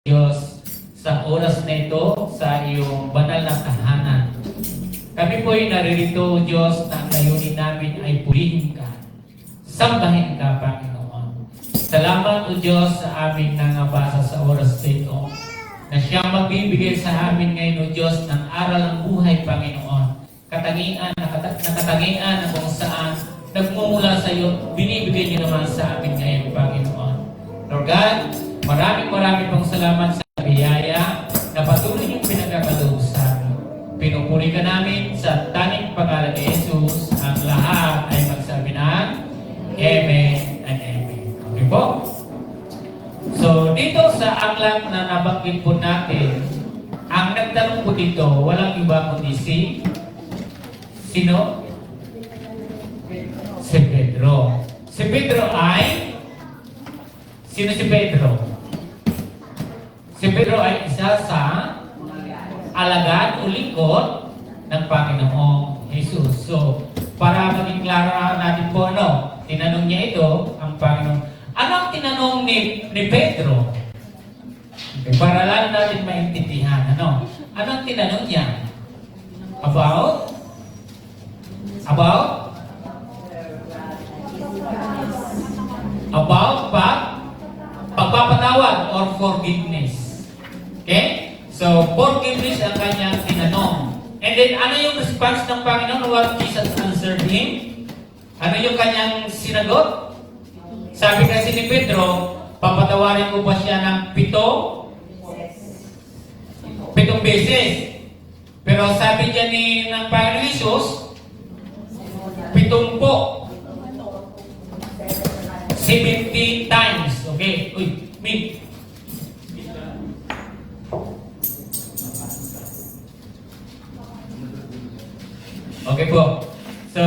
Diyos sa oras na ito sa iyong banal na tahanan. Kami po ay naririto, Diyos, na ang layunin namin ay purihin ka. Sambahin ka, Panginoon. Salamat, O Diyos, sa aming nangabasa sa oras na ito, na siyang magbibigay sa amin ngayon, O Diyos, ng aral ng buhay, Panginoon. Katangian, na kung saan nagmumula sa iyo, binibigay niyo naman sa amin ngayon, Panginoon. Lord God, maraming pong salamat sa biyaya na patuloy niyong pinagkakaloob sa amin. Pinupuri ka namin sa tanging pangalan ni Jesus. Ang lahat ay magsabi ng Amen and Amen. Okay po? So, dito sa aklat na nabanggit po natin, ang nagtanong po dito, walang iba kundi sino? Si Pedro. Si Pedro ay sino si Pedro? Si Pedro ay isa sa alagad o lingkod ng Panginoong Jesus. So, para maging klaro natin po, tinanong niya ito, ang Panginoon. Ano ang tinanong ni Pedro? Okay, para lang natin maintindihan. Ano ang tinanong niya? About pagpapatawad or forgiveness. Okay? So, forgiveness ang kanyang tinanong. And then, ano yung response ng Panginoon? What Jesus answered him? Ano yung kanyang sinagot? Sabi kasi ni Pedro, papatawarin ko ba siya ng 7 beses. Pero sabi niya ng Panginoon Jesus, 70 times. Okay? Uy, Mig. Okay po. So,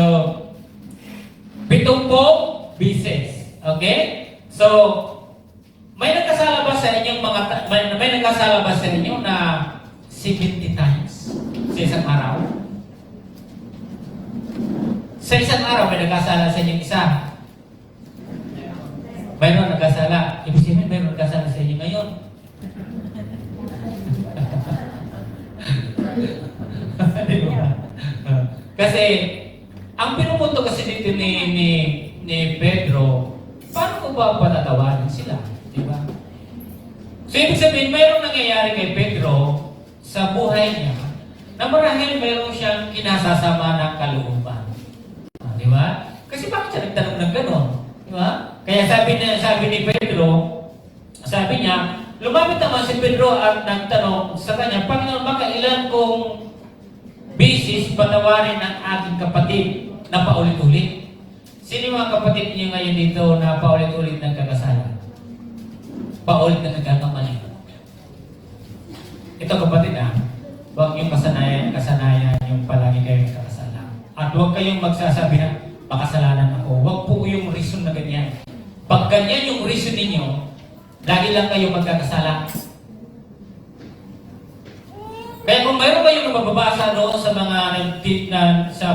70 beses. Okay? So, may nagkasala ba sa inyong may nagkasala ba sa inyo na 70 times sa isang araw? Sa isang araw may nagkasala sa inyong isa? Mayroon nagkasala. Ibig sabihin, mayroon nagkasala sa inyo ngayon. Diba? Kasi, ang pinupunto kasi dito ni Pedro, paano ko ba patatawarin sila? Diba? So, ibig sabihin, mayroong nangyayari kay Pedro sa buhay niya na marahil mayroong siyang kinasasama ng kalooban. Diba? Kasi bakit siya nagtanong ng gano'n? Diba? Kaya sabi ni Pedro, sabi niya, lumapit naman si Pedro at nagtanong sa kanya, Panginoon, baka ilan kong beses patawarin ng aking kapatid na paulit-ulit? Sino yung mga kapatid niyo ngayon dito na paulit-ulit nagkakasala? Paulit na nagkakamali. Ito kapatid huwag yung kasanayan yung palagi kayong nagkakasala. At huwag kayong magsasabi na, makasalanan ako. Huwag po yung reason na ganyan. Pag ganyan yung reason ninyo, lagi lang kayo magkakasala. Kaya kung mayroon kayong mababasa doon sa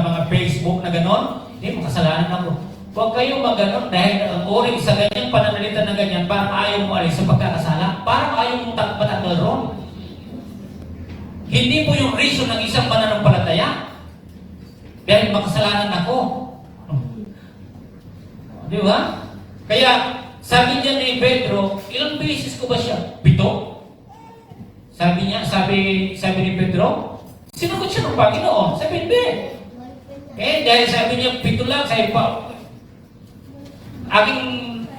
mga Facebook na gano'n, makasalanan ako. Huwag kayong mag-ganon dahil ang orig sa ganyang pananalita na ganyan, parang ayaw mo alis sa pagkakasala, parang ayaw mong matakal ron. Hindi po yung reason ng isang mananampalataya. Dahil makasalanan ako. Di ba? Kaya, sabi niya ni Pedro, ilang beses ko ba siya? 7? Sabi ni Pedro, sinagot siya ng Panginoon. Sabi, hindi. Dahil sabi niya, 7 lang, sabi pa, aking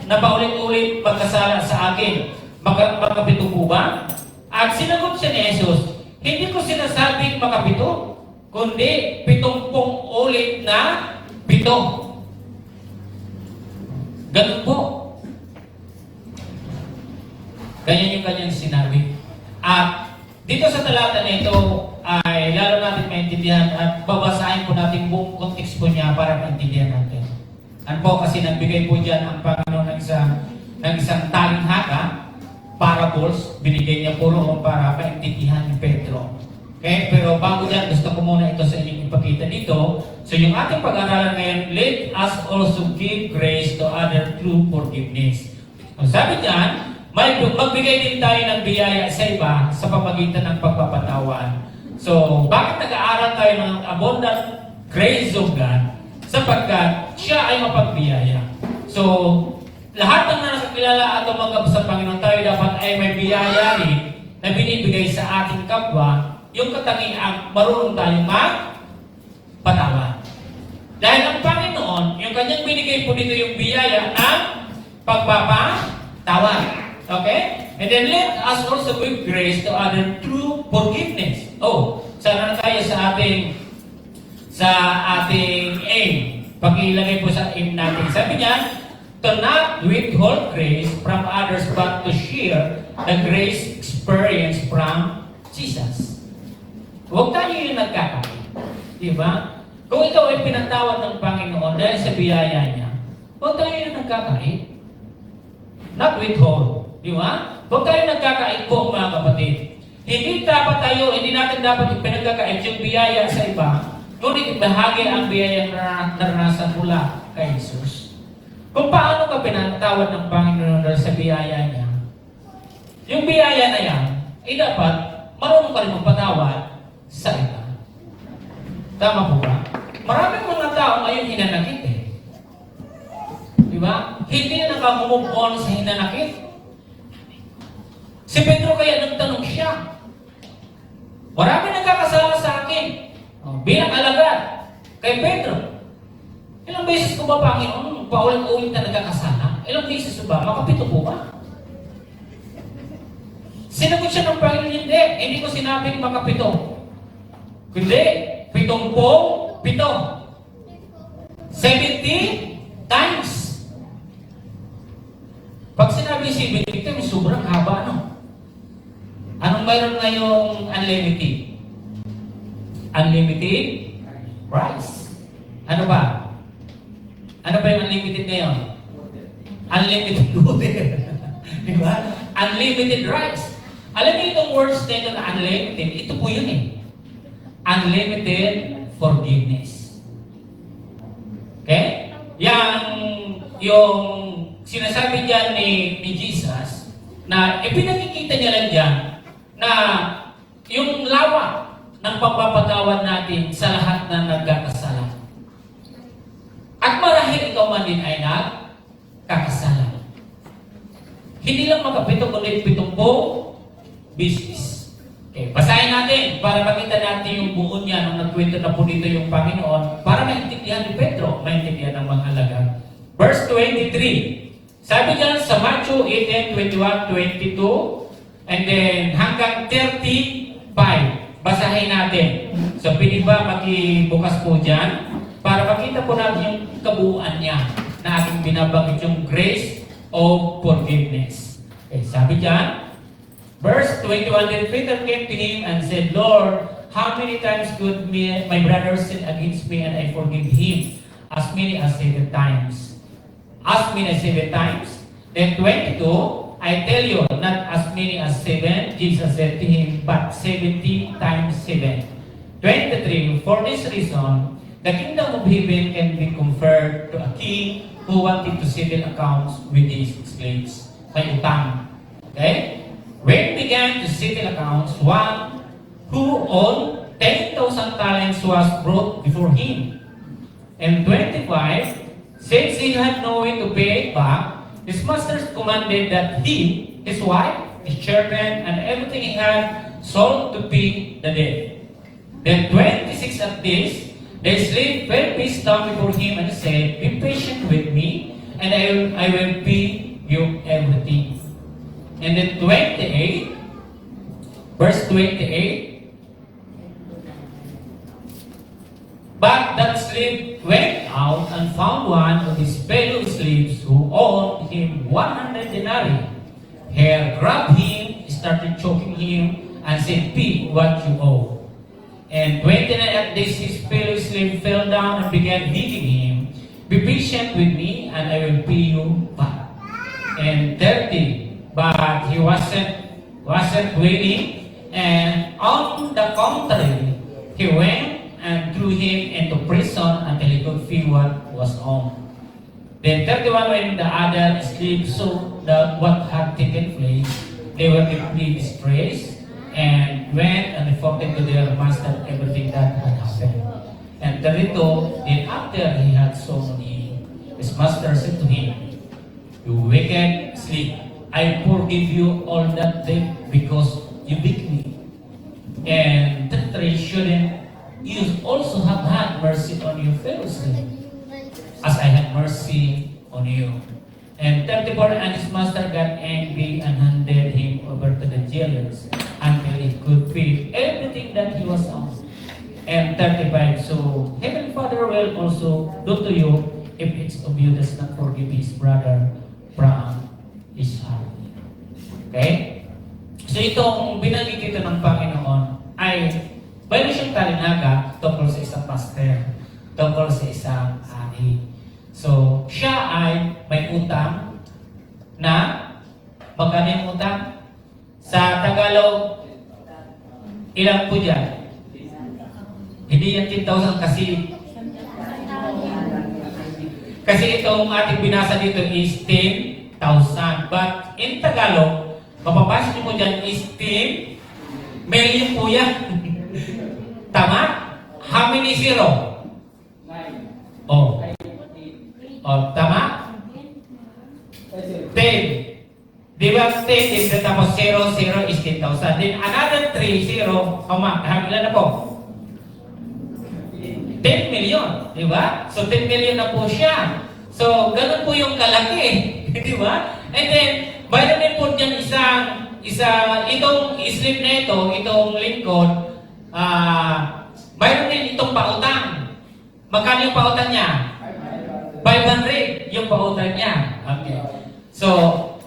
napaulit-ulit pagkasala sa akin, makapito po ba? At sinagot siya ni Jesus, hindi ko sinasabing makapito, kundi 70 ulit na 7. Ganun po. Ganyan yung kanyang sinabi. At dito sa talata na ito ay lalo natin maintindihan at babasahin po natin buong context po niya para maintindihan natin. Ano po kasi nagbigay po dyan ang Panginoon ng isang talinghaka, parables, binigay niya po roon para maintindihan ni Pedro. Okay? Pero bago dyan, gusto ko muna ito sa inyong ipakita dito. So yung ating pag-aralan ngayon, let us also give grace to other through forgiveness. So, sabi dyan, magbigay din tayo ng biyaya sa iba sa pamagitan ng pagpapatawad. So, bakit nag-aaral tayo ng abundant grace of God? Sapagkat siya ay mapagbiyaya. So, lahat ng nakakilala at tumanggap sa Panginoon, tayo dapat ay may biyaya rin na binibigay sa ating kapwa, yung katangiang marunong tayong magpatawad. Dahil ang Panginoon, yung kanyang binigay po dito yung biyaya ng pagpapatawad. Okay? And then let us also give grace to others through forgiveness. Oh, sana na tayo sa ating aim. Pakilagay po sa aim natin. Sabi niya, to not withhold grace from others but to share the grace experience from Jesus. Huwag tayo yung nagkakait. Diba? Kung ikaw ay pinatawad ng Panginoon dahil sa biyaya niya, huwag tayo yung nagkakait. Not withhold. Diba? Huwag tayo nagkakait po, mga kapatid. Hindi natin dapat ipinagkakait yung biyaya sa iba, ngunit bahagi ang biyaya na naranasan mula kay Jesus. Kung paano ka pinatawad ng Panginoon dahil sa biyaya niya, yung biyaya na yan, ay dapat marunong ka rin magpatawad sa iba. Tama po ba? Maraming mga tao ngayon hinanakit eh. Diba? Hindi na nakamove on sa hinanakit. Si Pedro kaya nagtanong siya. Marami nagkakasala sa akin. Bilang alagad kay Pedro. Ilang beses ko ba, Panginoon, paulit-ulit na nagkakasala? Ilang beses ko ba? Makapito po ba? Sinagot siya ng Panginoon, hindi ko sinabing makapito. Hindi, 70. 70 times. Pag sinabi 70 times, sobrang haba, no? Anong mayroon ngayong unlimited? Unlimited rice. Ano ba? Ano ba yung unlimited ngayon? Unlimited water. Diba? Unlimited rice. Alam niyo itong words na ito na unlimited, ito po yun eh. Unlimited forgiveness. Okay? Yung sinasabi dyan ni Jesus, na ipinakikita niya lang dyan, na yung lawak ng pagpapatawad natin sa lahat na nagkakasala. At marahil ikaw man din ay nagkakasala. Hindi lang makapito, kundi 70 business. Okay, basahin natin para makita natin yung buo niya nung nagkwento na po dito yung Panginoon para maintindihan ni Pedro, maintindihan ng mga alagad. Verse 23. Sabi dyan sa Matthew 18, 21, 22, and then hanggang 35. Basahin natin. So, pwede ba makibukas po dyan para makita po natin yung kabuuan niya na ating binabanggit yung grace of forgiveness. Okay, sabi dyan, verse 21, then Peter came to him and said, Lord, how many times could my brother sin against me and I forgive him? As many as 7 times. As many as 7 times. Then 22, I tell you, not as many as 7, Jesus said to him, but 70 times 7. 23, for this reason, the kingdom of heaven can be conferred to a king who wanted to settle accounts with his slaves. May utang. Okay? When he began to settle accounts, one who owed 10,000 talents was brought before him. And 25, since he had no way to pay it back, his master commanded that he, his wife, his children, and everything he had sold to pay the debt. Then 26 at this, the slave fell face down before him and said, be patient with me, and I will pay you everything. And then 28, verse 28, but that slave went out and found one of his fellow slaves who owed him 100 denarii. He grabbed him, started choking him, and said, pay what you owe. And 29 at this, his fellow slave fell down and began beating him. Be patient with me, and I will pay you back. And 30, but he wasn't willing, and on the contrary, he went and threw him into prison until he could feel what was on. Then 31 when the other sleep, so what had taken place, they were deeply distressed and went and reported to their master everything that had happened. And 32, then after he had sown him, his master said to him, "You wicked sleep, I forgive you all that debt because you beat me." And 33, shouldn't you also have had mercy on your fellow slave, as I had mercy on you? And 34, and his master got angry and handed him over to the jailers until he could pay everything that he was owed. And 35, so Heavenly Father will also do to you if each of you does not forgive his brother from his heart. Okay? So itong binanggit dito ng Panginoon ay mayroon siyang talinaga tungkol sa isang pastor, tungkol sa isang hari. So, siya ay may utang na magkano yung utang? Sa Tagalog, ilang po dyan? Hindi yan 10,000 kasi itong ating binasa dito is 10,000. But in Tagalog, mapapasok niyo po dyan is 10 million po yan. Tama? How many zero? 9. Oh. Oh, tama? 10. Di ba 10 is tapos 0, 0 is 10,000. Then another 3, 0, ilan na po? 10 million. Di ba? So 10 million na po siya. So, ganun po yung kalaki. Di ba? And then, mayroon din po dyan itong slip na ito, itong lingkod, mayroon din itong pautang. Magkano yung pautang niya? 500 yung pautang niya. Okay. So,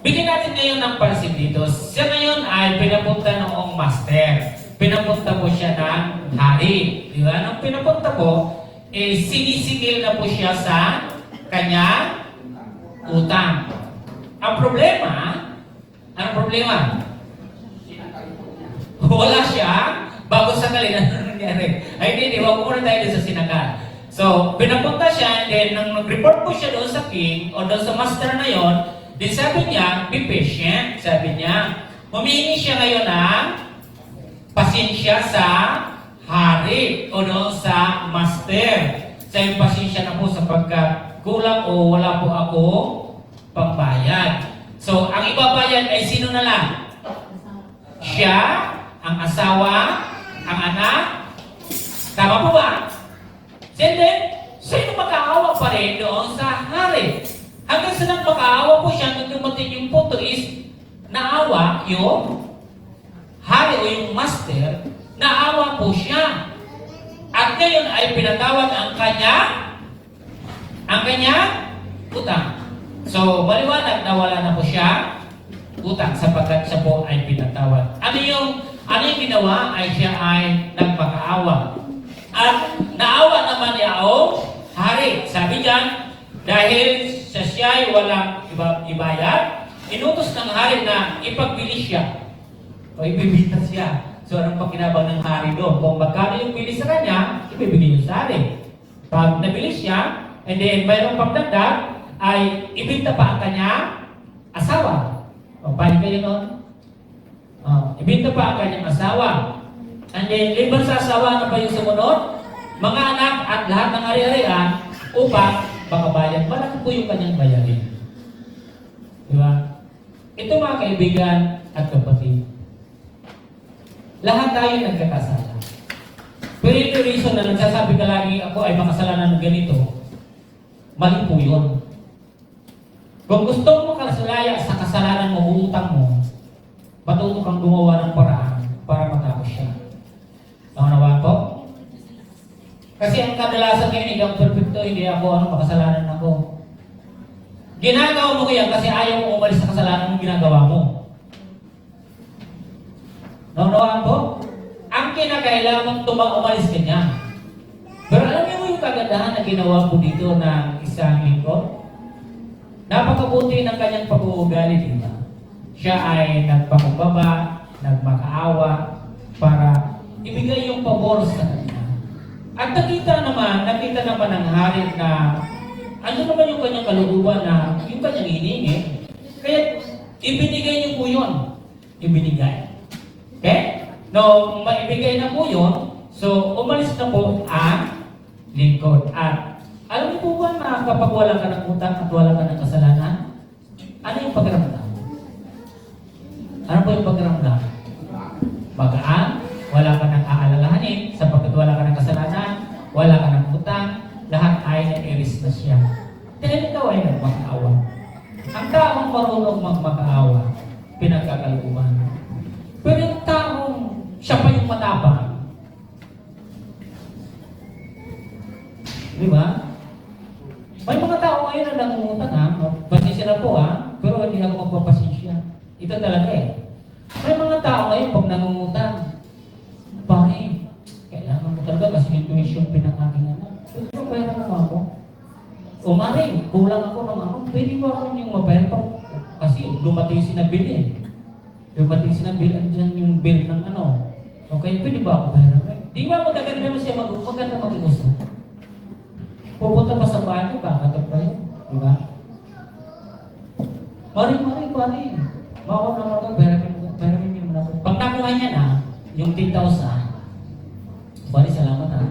bigyan natin ngayon ng pansin dito. Siya ngayon ay pinapunta noong master. Pinapunta po siya ng hari. Di ba? Nung pinapunta po, sinisigil na po siya sa kanyang utang. Ang problema, anong problema? Wala siya bago sakali na nangyari. Ay, hindi, wag muna tayo sa sinakal. So, pinapunta siya, and then, nang nag-report po siya doon sa king, o doon sa master na yon, din sabi niya, be patient, sabi niya. Humihingi siya ngayon ng pasensya sa hari, o doon sa master. Sa yung pasensya na po sapagkat kulang o wala po ako pagbayad. So, ang ibabayad ay sino na lang? Siya, ang asawa, ang anak. Tama po ba? Hindi. Sino makaawa pa rin doon sa hari? Hanggang sa nang makaawa po siya, hanggang dumating yung punto is, naawa yung hari o yung master, naawa po siya. At ngayon ay pinatawad ang kanya utang. So, maliwanag na wala na po siya utang sapagkat siya po ay pinatawad. Ano yung ginawa ay siya ay nagpakaawa. At naawa naman niya o hari. Sabi diyan, dahil siya ay walang ibayad, inutos ng hari na ipagbili siya o ibibita siya. So, anong pakinabang ng hari doon? Kung magkano yung bili sa kanya, ibibigay yung sa hari. Pag nabili siya, and then mayroong pagdagdag, ay ibinta pa ang kanyang asawa. O, paano kayo nun? Ibinta pa ang kanyang asawa. And then, liban sa asawa na pa yung sumunod, mga anak at lahat ng ari-arian upang makabayad. Malaki po yung kanyang bayarin. Di ba? Ito mga kaibigan at kapatid. Lahat tayo nagkakasala. Pero ito reason na nagsasabi ka lagi ako ay makasalanan ng ganito, mali po yun. Kung gusto mo makasalaya sa kasalanan mo, utang mo, matuto kang gumawa ng paraan para matapos siya. Nakunawa po? Kasi ang kadalasan ngayon, hindi ako perfecto, hindi ako makasalanan ako. Ginagawa mo kaya kasi ayaw mo umalis sa kasalanan mong ginagawa mo. Naunawaan po? Ang kinakailangan umalis ka niya. Pero alam niyo yung kagandahan na ginawa po dito ng isang lingkod? Napakabuti ng kanyang pag-uugali, di ba? Siya ay nagpakumbaba, nagmakaawa, para ibigay yung pabor sa kanya. At nakita naman ng hari na ano naman yung yung kanyang kalooban na yung kanyang hiningi. Kaya ibinigay niyo po yun. Ibinigay. Okay? No, maibigay na po yun. So, umalis na po ang lingkod. At alam niyo po ba na kapag wala ka ng utang at wala ka ng kasalanan, ano yung pakiramdam? Ano po yung pakiramdam? Magaan, wala ka ng aalalahanin, sapagkat wala ka ng kasalanan, wala ka ng utang, lahat ay na-iris na siya. Dahil ikaw ay nagmakaawa. Ang taong marunong magmakaawa, pinagkakalooban. Pero yung taong siya pa yung matapang, di ba? May mga tao ngayon na nangungutang ha, pasensya na po ha, pero hindi ako magpapasensya. Ito talaga eh. May mga tao ngayon pag nangungutang, pare, kailangan mo talaga kasi yung tuition pinakaking anak. Pero pera mo ako. O maring, kulang ako ng ako, pwede mo ako yung mapera kasi dumating sinabili eh. Dumating sinabili, andyan yung bill ng ano. Okay, pwede ba ako pera? Di ba mo dagan naman siya maganda mag-uusap? Pupunta pa sa bahay ko, kakatok pa yun. Diba? Maring. Makaw naman ako, pera yung muna ko. Pag nakuha niya na, yung 10,000, bali, salamat ha.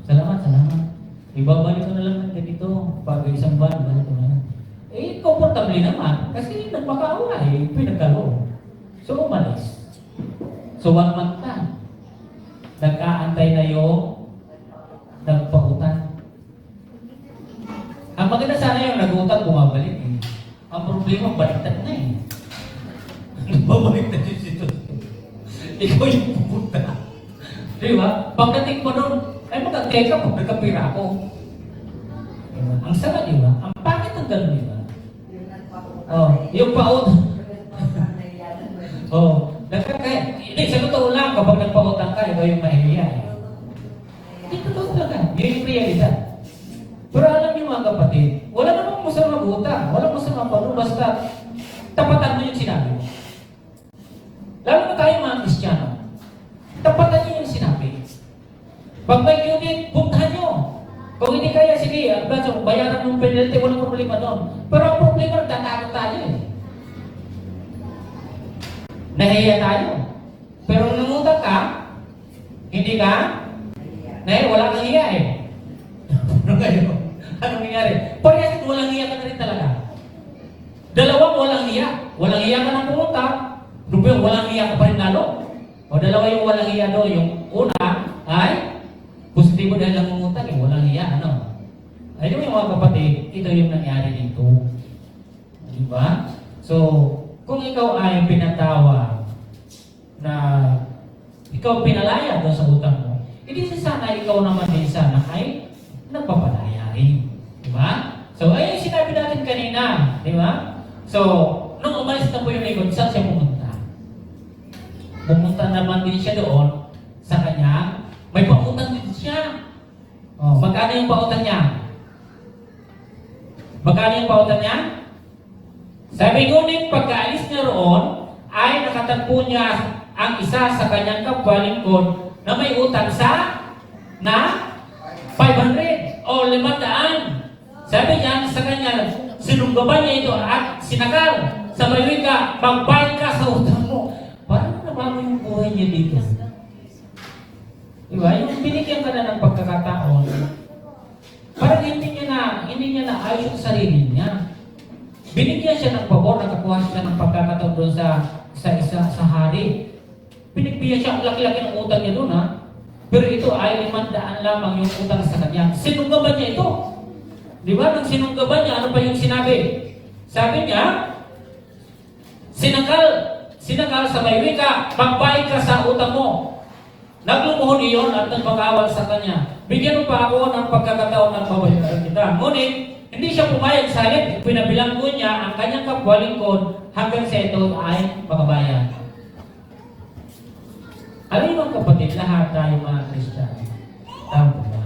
Salamat. Ibabalik ko na lang natin dito. Pag isang buwan, balik ko na lang. Eh, komportable naman. Kasi nagmakaawa eh, pinagkalo. So, umalis. So, 1 month na. Nag-aantay na yung nagpautang. Ang maganda sana yung nag-utang, bumabalik eh. Ang problema, baliktad na eh. Babalik na yung sitwasyon. Ikaw yung pupunta. Di ba? Pagdating mo doon, ay magkakeka pag nagkapira ako. Diba? Ang sama, di ba? Ang pangit ang gano'n, di ba? Oh, yung paut. Oh, hindi, sa totoo lang, kapag nagpautang ka, ikaw yung mahihiya eh. Hindi totoo talaga. Yun yung realidad. Pero alam niyo mga kapatid, wala namang masama mag-utang, wala masama pa, basta tapatan mo yung sinabi mo. Lalo na tayo mga Kristiyano, tapatan niyo yung sinabi. Pag may unit, puntahan niyo. Kung hindi kaya, sige, bayaran ng penalty, walang problema doon. Pero ang problema, nagtatago tayo eh. Nahiya tayo. Pero kung nangutang ka, hindi ka, wala kang hiya eh. Anong nangyari? Parehas walang hiya ka na rin talaga. Dalawang walang hiya. Walang hiya ka ng pumunta, walang hiya ka pa rin lalo. O dalawa yung walang hiya doon. Yung una ay positibo dahil lang mungutang eh. Walang hiya, ano? Ay yung mga kapatid, ito yung nangyari dito. Diba? So, kung ikaw ay pinatawa na ikaw pinalaya doon sa utang mo, hindi sana ikaw naman din sana ay nagpapalaya rin. Diba? So, ayun yung sinabi natin kanina. Diba? So, nung umalis na po yung lingkod, saan siya pumunta? Pumunta naman din siya doon sa kanya. May pautang din siya. Oh, magkano yung pautang niya? Magkano yung pautang niya? Sabi ngunit pagkaalis niya roon, ay nakatagpo niya ang isa sa kanyang kapwa-lingkod na may utang na 500 o 500. Sabi niya sa kanya, sinunggaban niya ito at sinakal. Sa may wika, magbayad ka sa utang mo. Parang nabago yung buhay niya dito. Diba? Yung binigyan ka na ng pagkakataon, parang hindi niya na ayos yung sarili niya. Binigyan siya ng pabor, nakakuha siya ng pagkakataon doon sa hari. Pinagbiyan siya, laki-laki ng utang niya doon ha. Pero ito ay 500 lamang yung utang sa kanya. Sinunggaban niya ito. Di ba? Nang sinunggaban niya, ano pa yung sinabi? Sabi niya, sinakal sa may wika, magbayad ka sa utang mo. Naglumuhon iyon at nagpag-awal sa kanya. Bigyan mo pa ako ng pagkakataon at babayaran kita. Ngunit, hindi siya pumayag sa halip. Pinabilanggo niya ang kanyang kapwa-lingkod hanggang sa ito ay makabayan. Alam mo kapatid, lahat tayo mga Kristiyano. Tama ba?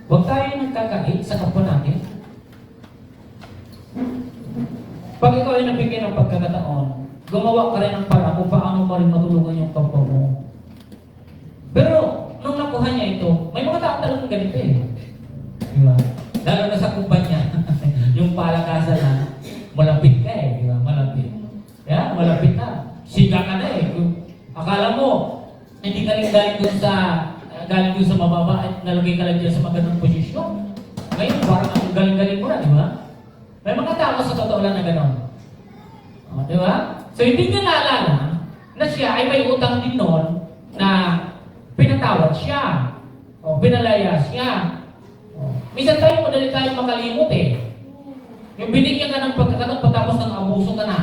Huwag tayo nagkakait sa kapwa natin. Pag ikaw ay nabigyan ng pagkakataon, gumawa ka rin ng paraan kung paano mo rin matulungan yung kapwa mo. Pero, nung nakuha niya ito, may mga tao talagang ganito eh. Diba? Lalo na sa kumpanya. Yung palakasan na, malapit ka eh, di ba? Malapit. Yeah, malapit na. Siga ka na eh. Akala mo, hindi ka rin galing doon sa mababa at nalagay ka lang dyan sa magandang posisyon. Ngayon, parang ang galing-galing mo na, di ba? May mga tao sa totoo lang na gano'n. Di ba? So, hindi niya naalala na siya ay may utang din noon na pinatawad siya. O, pinalaya siya. Minsan tayo, madali tayo makalimot eh. Yung binigyan ka ng pagkakataon patapos ng abuso ka na.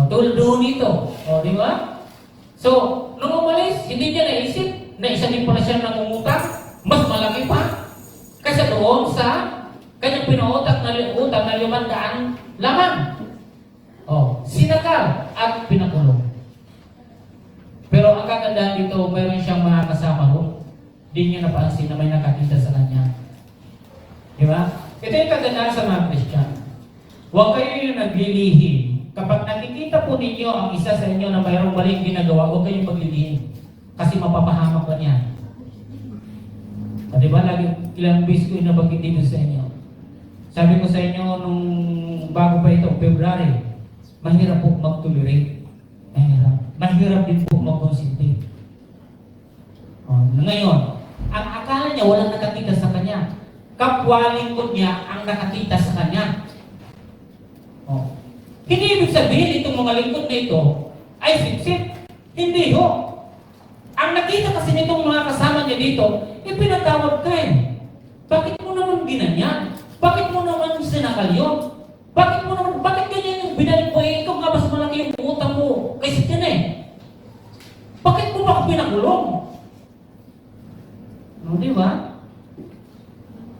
Tulad doon dito. Di ba? So, nung umalis, hindi niya naisip na isa din pala siya nangungutang. Mas malaki pa. Kasi doon sa kanyang pinuutang na 500 lamang. Sinakal at pinakulong. Pero ang kagandahan dito, mayroon siyang mga kasama ron. Hindi niya napansin na may nakakita sa kanya. Di ba? Ito yung kagandahan sa mga Christian. Huwag kayo yung naglilihim. Kapag nakikita po ninyo ang isa sa inyo na mayroong maling ginagawa, huwag kayong maglilihim. Kasi mapapahamak ka niya. Di ba? Ilang beses ko inabanggit dito sa inyo. Sabi ko sa inyo nung bago pa ito, February, mahirap po mag-tolerate. Mahirap din po mag-consider. Ngayon, ang akala niya walang nakakita sa kanya. Kapwa lingkod niya ang nakakita sa kanya. Hindi ibig sabihin itong mga lingkod na ito ay sip-sip. Hindi ho. Ang nakita kasi nitong mga kasama niya dito, ipinatawad ka eh. Bakit mo naman ginanyan? Bakit mo naman sinakal yun? Bakit ganyan yung binalik mo eh? Ikaw nga mas malaki yung utang mo kaysa dyan eh. Bakit mo ba ako pinakulong? Di ba?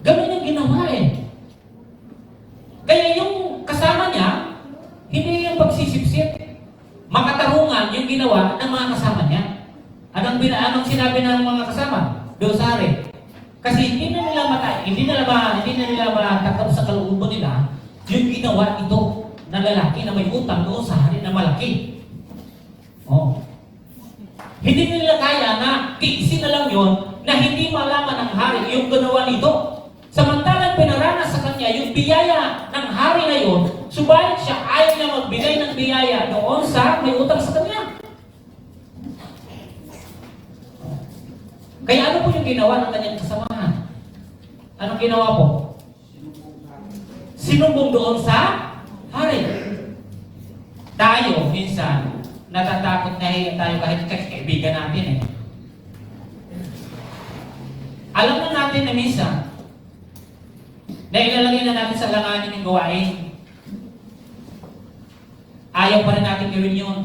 Ganun yung ginawa eh. Kaya yung kasama niya, hindi yung pagsisipsip. Makatarungan yung ginawa ng mga kasama niya. Anong sinabi ng mga kasama? Doon sa hari. Kasi hindi na nila matakap sa kalooban nila yung ginawa ito na lalaki na may utang doon sa hari na malaki. Hindi nila kaya na tiisin na lang yun na hindi malaman ng hari yung ginawa nito. Samantalang pinaranas sa kanya yung biyaya ng hari na yun, subalit siya ayaw niya magbigay ng biyaya doon sa may utang sa kanya. Kaya ano po yung ginawa ng kanyang kasamahan? Anong ginawa po? Sinumbong doon sa hari. Tayo, minsan, natatakot na tayo kahit kaibigan natin eh. Alam na natin na minsan, na ilalagay na natin sa langanin yung gawain. Ayaw pa rin natin gawin yun.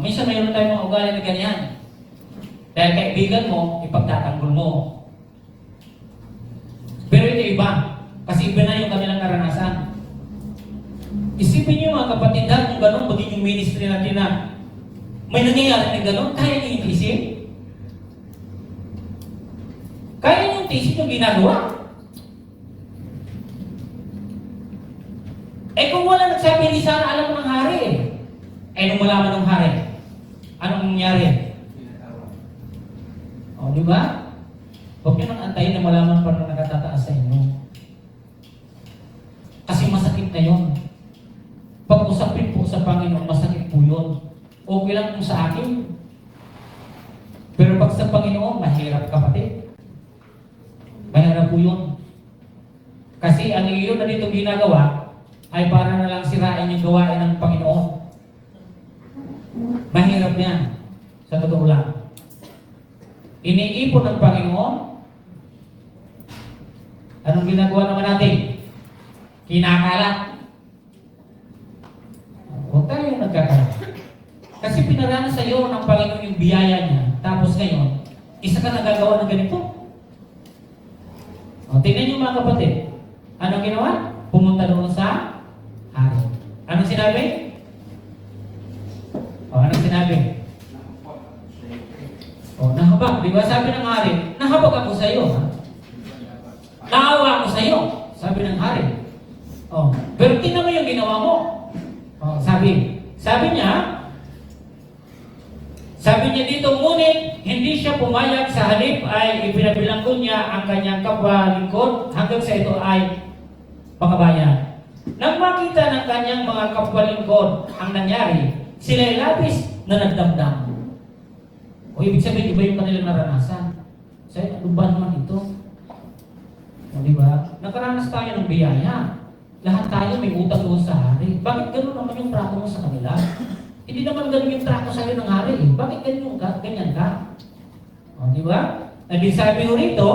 Minsan mayroon tayong mga ugali na ganyan. Dahil kaibigan mo, ipagtatanggol mo. Pero ito iba. Kasi iba na yung kanilang naranasan. Isipin niyo mga kapatid, kung gano'n maging yung ministry natin na may nangyayari na gano'n, kaya niyo yung isip? Kaya niyo yung isip yung ginagawa? Kung wala nagsabi, hindi sana alam ng hari eh. Nung malaman ng hari, anong nangyari? Di ba? Huwag nyo nang antayin na malaman pa na nakatataas sa inyo. Kasi masakit na yun. Pag-usapin po sa Panginoon, masakit po yun. Okay lang po sa akin. Pero pag sa Panginoon, mahirap kapatid. Mahirap po yun. Kasi ang iyon na dito ginagawa, ay para na lang sirain yung gawain ng Panginoon. Mahirap yan. Sa totoo lang. Iniipon ng Panginoon. Anong ginagawa naman natin? Kinakalat. Huwag tayo nagkakalat. Kasi pinaranas sa iyo ng Panginoon yung biyaya niya. Tapos ngayon, isa ka nagagawa ng ganito. Tingnan niyo mga kapatid. Anong ginawa? Pumunta doon sa hari. Anong sinabi? Anong sinabi? Nahabag. Di ba sabi ng hari, nahabag ako sa iyo. Naawa ako sa iyo. Sabi ng hari. Pero tingnan mo yung ginawa mo. Sabi niya, Sabi niya dito, ngunit hindi siya pumayag, sa halip ay ipinabilanggo niya ang kanyang kapwa-lingkod hanggang sa ito ay makabayan. Nang makita ng kanyang mga kapwa-lingkod ang nangyari, sila ay labis na nagdamdam. O ibig sabihin, iba yung kanilang naranasan. Say, ano ba naman ito? O, di ba? Nakaranas tayo ng biyaya. Lahat tayo may utang doon sa hari. Bakit gano'n naman yung trato mo sa kanila? Hindi naman ganun yung trato sa'yo ng hari. Bakit ganyan ka? O, di ba? At sabi ko rito,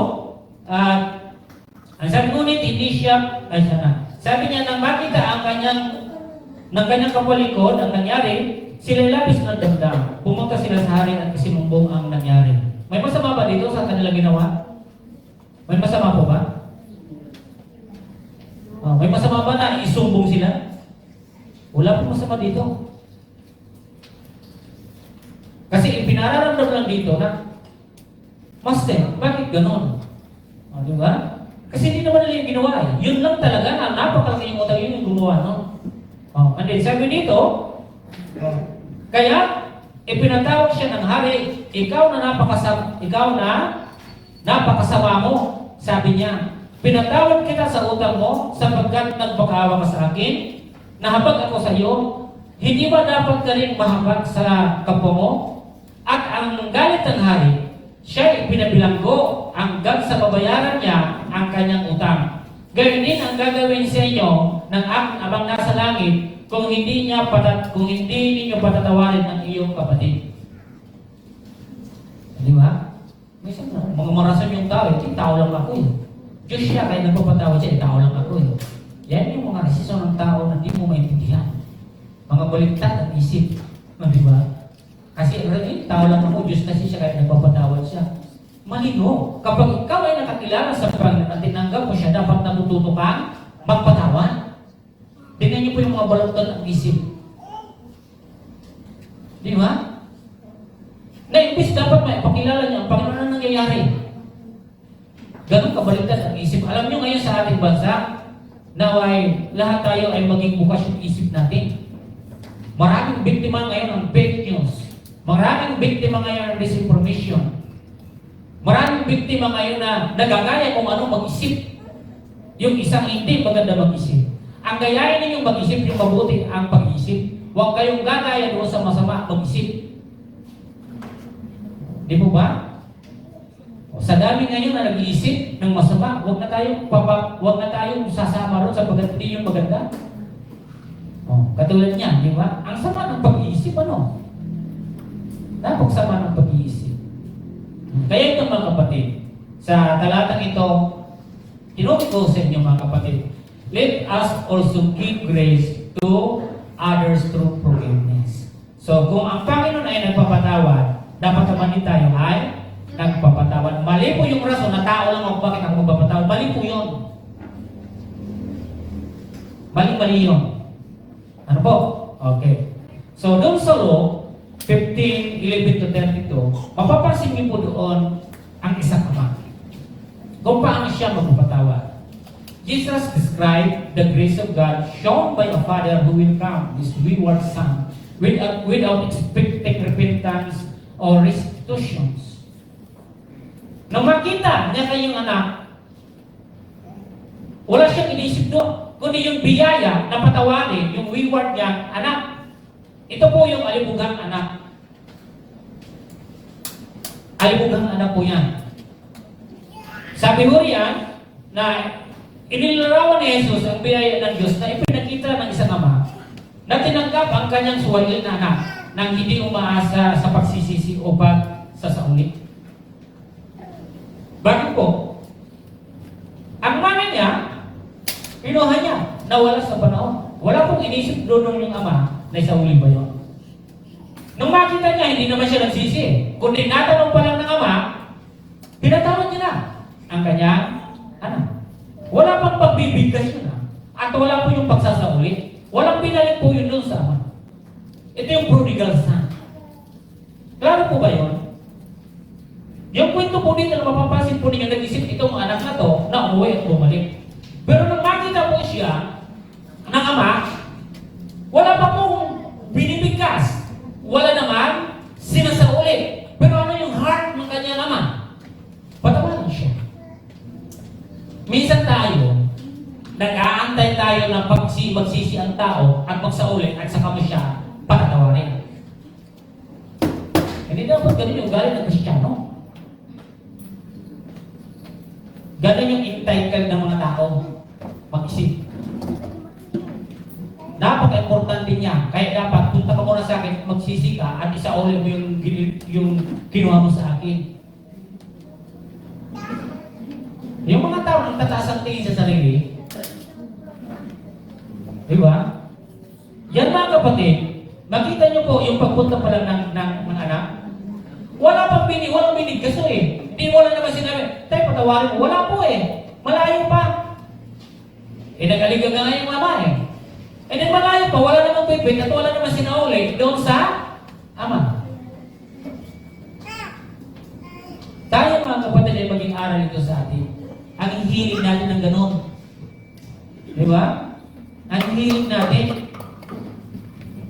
ang sabi ko nito, hindi siya, sabi niya, nang makita ang kanyang kapwalikod, ang nangyari, sila labis ng damdam. Pumunta sila sa hari at isinumbong ang nangyari. May masama ba dito sa kanilang ginawa? May masama po ba? May masama ba na isumbong sila? Wala pong masama dito. Kasi ipinararamdam lang dito na, Master, bakit ganon? Di ba? Kasi hindi naman nila yung ginawa eh. Yun lang talaga na napakalaki yung utang yun yung gumawa, no? And then sabi dito, kaya ipinatawag siya ng hari, ikaw na napakasama mo, sabi niya. Pinatawad kita sa utang mo sapagkat nagpakaawa ka sa akin, nahabag ako sa iyo. Hindi ba dapat ka rin mahabag sa kapwa mo? At ang galit ng hari, siya ipinabilanggo hanggang sa babayaran niya ang kanyang utang. Gayun din ang gagawin sa inyo ng aking Amang nasa langit kung hindi ninyo patatawarin ang iyong kapatid. Di ba? May mga marasan yung tao, tao lang ako eh. Diyos siya, kaya nagpapatawad siya, tao lang ako eh. Yan yung mga resisyon ng tao na hindi mo maintindihan. Mga baliktad ang isip. Di ba? Kasi tao lang ako, Diyos kasi siya, kaya nagpapatawad siya. Malino. Kapag ikaw ay nakakilala sa Panginoon at tinanggap mo siya, dapat natututo kang magpatawad. Tingnan niyo po yung mga baliktad ang isip. Di ba? Na imbis dapat may pakilala niya ang Panginoon na nangyayari. Ganun kabaliktad ang isip. Alam nyo ngayon sa ating bansa, naway lahat tayo ay maging bukas yung isip natin. Maraming biktima ngayon ng fake news. Maraming biktima ngayon ng disinformation. Maraming biktima ngayon na nagagaya kung ano mag-isip. Yung isang hindi maganda mag-isip. Ang gayahin ninyong mag-isip, yung mabuti ang pag-isip. Huwag kayong gagaya doon sa masama mag-isip. Di po ba? Sa dami ngayon na nag-iisip ng masama, huwag na tayong sasama ron sapagkat hindi yung maganda. Katulad niyan, di ba? Ang sama ng pag-iisip, ano? Napagsama ng pag-iisip. Kaya ito mga kapatid, sa talatang ito, tinukit ko sa inyo mga kapatid, let us also give grace to others through forgiveness. So, kung ang Panginoon ay nagpapatawad, dapat naman din tayo ay nagpapatawad. Mali po yung rason na tao lang ako bakit ako magpapatawad. Mali po yun. Mali yun. Ano po? Okay. So, doon sa law, 15:11 to 32, mapapansin niyo po doon ang isang ama. Kung paano siya magpapatawad. Jesus described the grace of God shown by a father who will come, his wayward son, without expecting repentance or restitutions. Nang makita niya kayong anak, wala siyang inisip doon, kundi yung biyaya na patawarin, yung wayward niyang anak. Ito po yung alibugang anak. Alibugang anak po yan. Sabi mo riyan na inilarawan ni Jesus ang biyaya ng Diyos na ipinakita ng isang ama na tinanggap ang kanyang suwalil na anak nang hindi umaasa sa pagsisisi o pagsasauli. Bakit po? Ang mana niya, pinuha niya, nawala sa panahon. Wala pong inisip doon yung ama na isauli ba yun? Nung makita niya, hindi naman siya nagsisi. Kundi natanong pa lang ng ama, pinatawad niya na ang kanyang anak. Wala pang pagbibigkas yun at wala po yung pagsasauli. Walang pinalik po yun doon sa ama. Ito yung prodigal son. Klaro po ba yun? Yung kwento po dito na mapapansin po ninyo, nag-isip itong anak na to na umuwi at bumalik. Pero nung makita po siya ng ama, wala pa pong binibigkas. Wala naman sinasauli. tayo, nag-aantay tayo ng magsisi ang tao at magsauli at saka mo siya patatawarin. Hindi dapat ganun yung galing ng Kristiyano. Ganun yung entitled ng mga tao mag-isip. Napaka-importante niya. Kaya dapat, punta ka muna sa akin, magsisi ka at isauli mo yung kinuha mo sa akin. Yung mga tao nang tataas ang tingin sa sarili, di ba? Yan mga kapatid, makita niyo po yung pagpunta pa lang ng anak. Walang binig kaso eh. Hindi mo lang naman sinabi, tayo patawarin mo. Wala po eh. Malayo pa. Nagaligaga nga yung ama eh. Then malayo pa, wala namang pipit at wala namang sinauli doon sa ama. Tayo mga kapatid ay maging aral ito sa atin. Ang hihiling natin ng ganon. Di ba? Ang hihiling natin.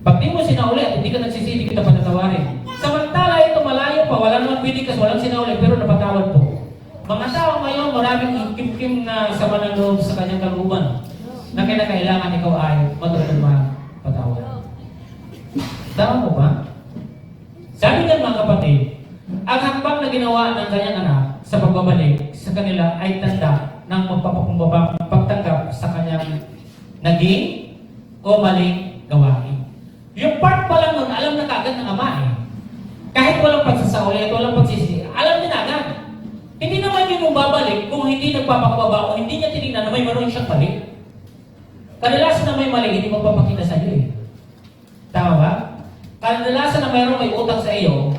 Pag di mo sinauli at hindi ka nagsisisi, hindi kita patatawarin. Samantala ito malayo pa, wala namang binikas, walang sinauli, pero napatawad po. Mga tao ngayon, maraming kim-kim na sama ng loob sa kanyang kalooban na kailangan ikaw ay matulog patawad. Tama mo ba? Sabi niyan mga kapatid, ang hakbang na ginawa ng kanyang anak sa pagbabalik sa kanila ay tanda ng magpapakumbabang pagtanggap sa kanyang naging o maling gawain. Yung part pa lang nun, alam na kagad ng ama eh. Kahit walang pagsasauli at walang pagsisi, alam niya na agad. Hindi naman yun yung babalik kung hindi nagpapakababa o hindi niya tinignan na may maroon siyang mali. Kadalasan na may mali, hindi magpapakita sa iyo eh. Tama ba? Kadalasan na mayroong may utang sa iyo,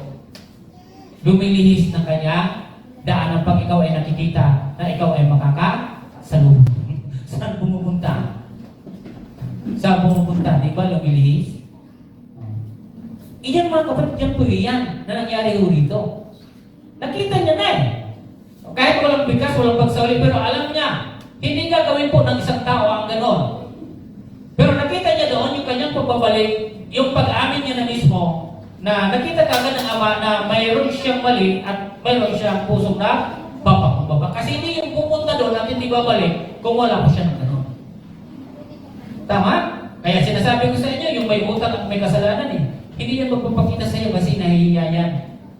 lumilihis ng kanya daan pag ikaw ay nakikita na ikaw ay makakasalubong. Saan pumupunta? Saan pumupunta? Di ba lumilihis? Iyan mga kapatid, yan po yan na nangyari ho rito. Nakita niya na eh. Kahit walang bigkas, walang pagsauli, pero alam niya, hindi gagawin po ng isang tao ang ganon. Pero nakita niya doon yung kanyang pagbabalik, yung pag-amin niya na mismo, na nakita kagad ng ama na mayroon siyang mali at mayroon siyang pusong na papakumbaba. Kasi hindi yung pupunta doon at hindi babalik kung wala po siya ng ganon. Tama? Kaya sinasabi ko sa inyo, yung may utang at may kasalanan eh. Hindi yan magpapakita sa iyo kasi nahihiya yan.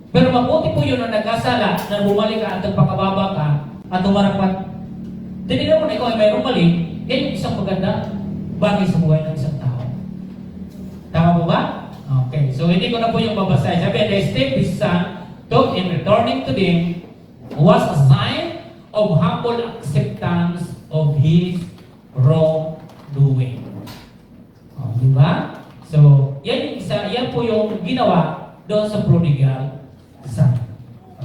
Pero mabuti po yun na nagkasala, na bumalik ka at nagpakababa ka at umarapat. Tinignan mo na ikaw ay mayroong mali, yan yung isang maganda bagay sa buhay ng isang tao. Tama po ba? Okay. So hindi ko na po yung babasahin. Sabi, and the step his son took in returning to them was a sign of humble acceptance of his wrongdoing. Di ba? So, yan po yung ginawa doon sa prodigal son.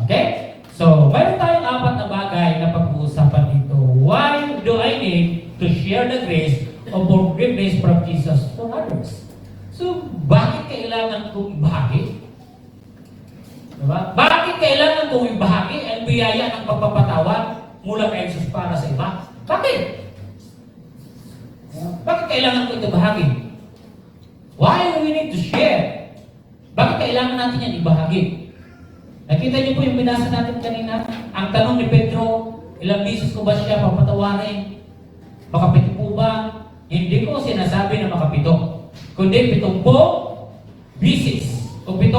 Okay? So, mayroon tayong apat na bagay na pag-uusapan dito. Why do I need to share the grace of forgiveness from Jesus for others? So, bakit kailangan kong ibahagi? Diba? Bakit kailangan kong ibahagi ang biyaya ng pagpapatawad mula kay Jesus para sa iba? Bakit? Bakit kailangan ko ito bahagi? Why do we need to share? Bakit kailangan natin yan ibahagi? Nakita niyo po yung binasa natin kanina? Ang tanong ni Pedro, ilang bisis ko ba siya papatawarin? Makapito po ba? Hindi ko sinasabi na makapito. Kundi 70 bisis. O 70.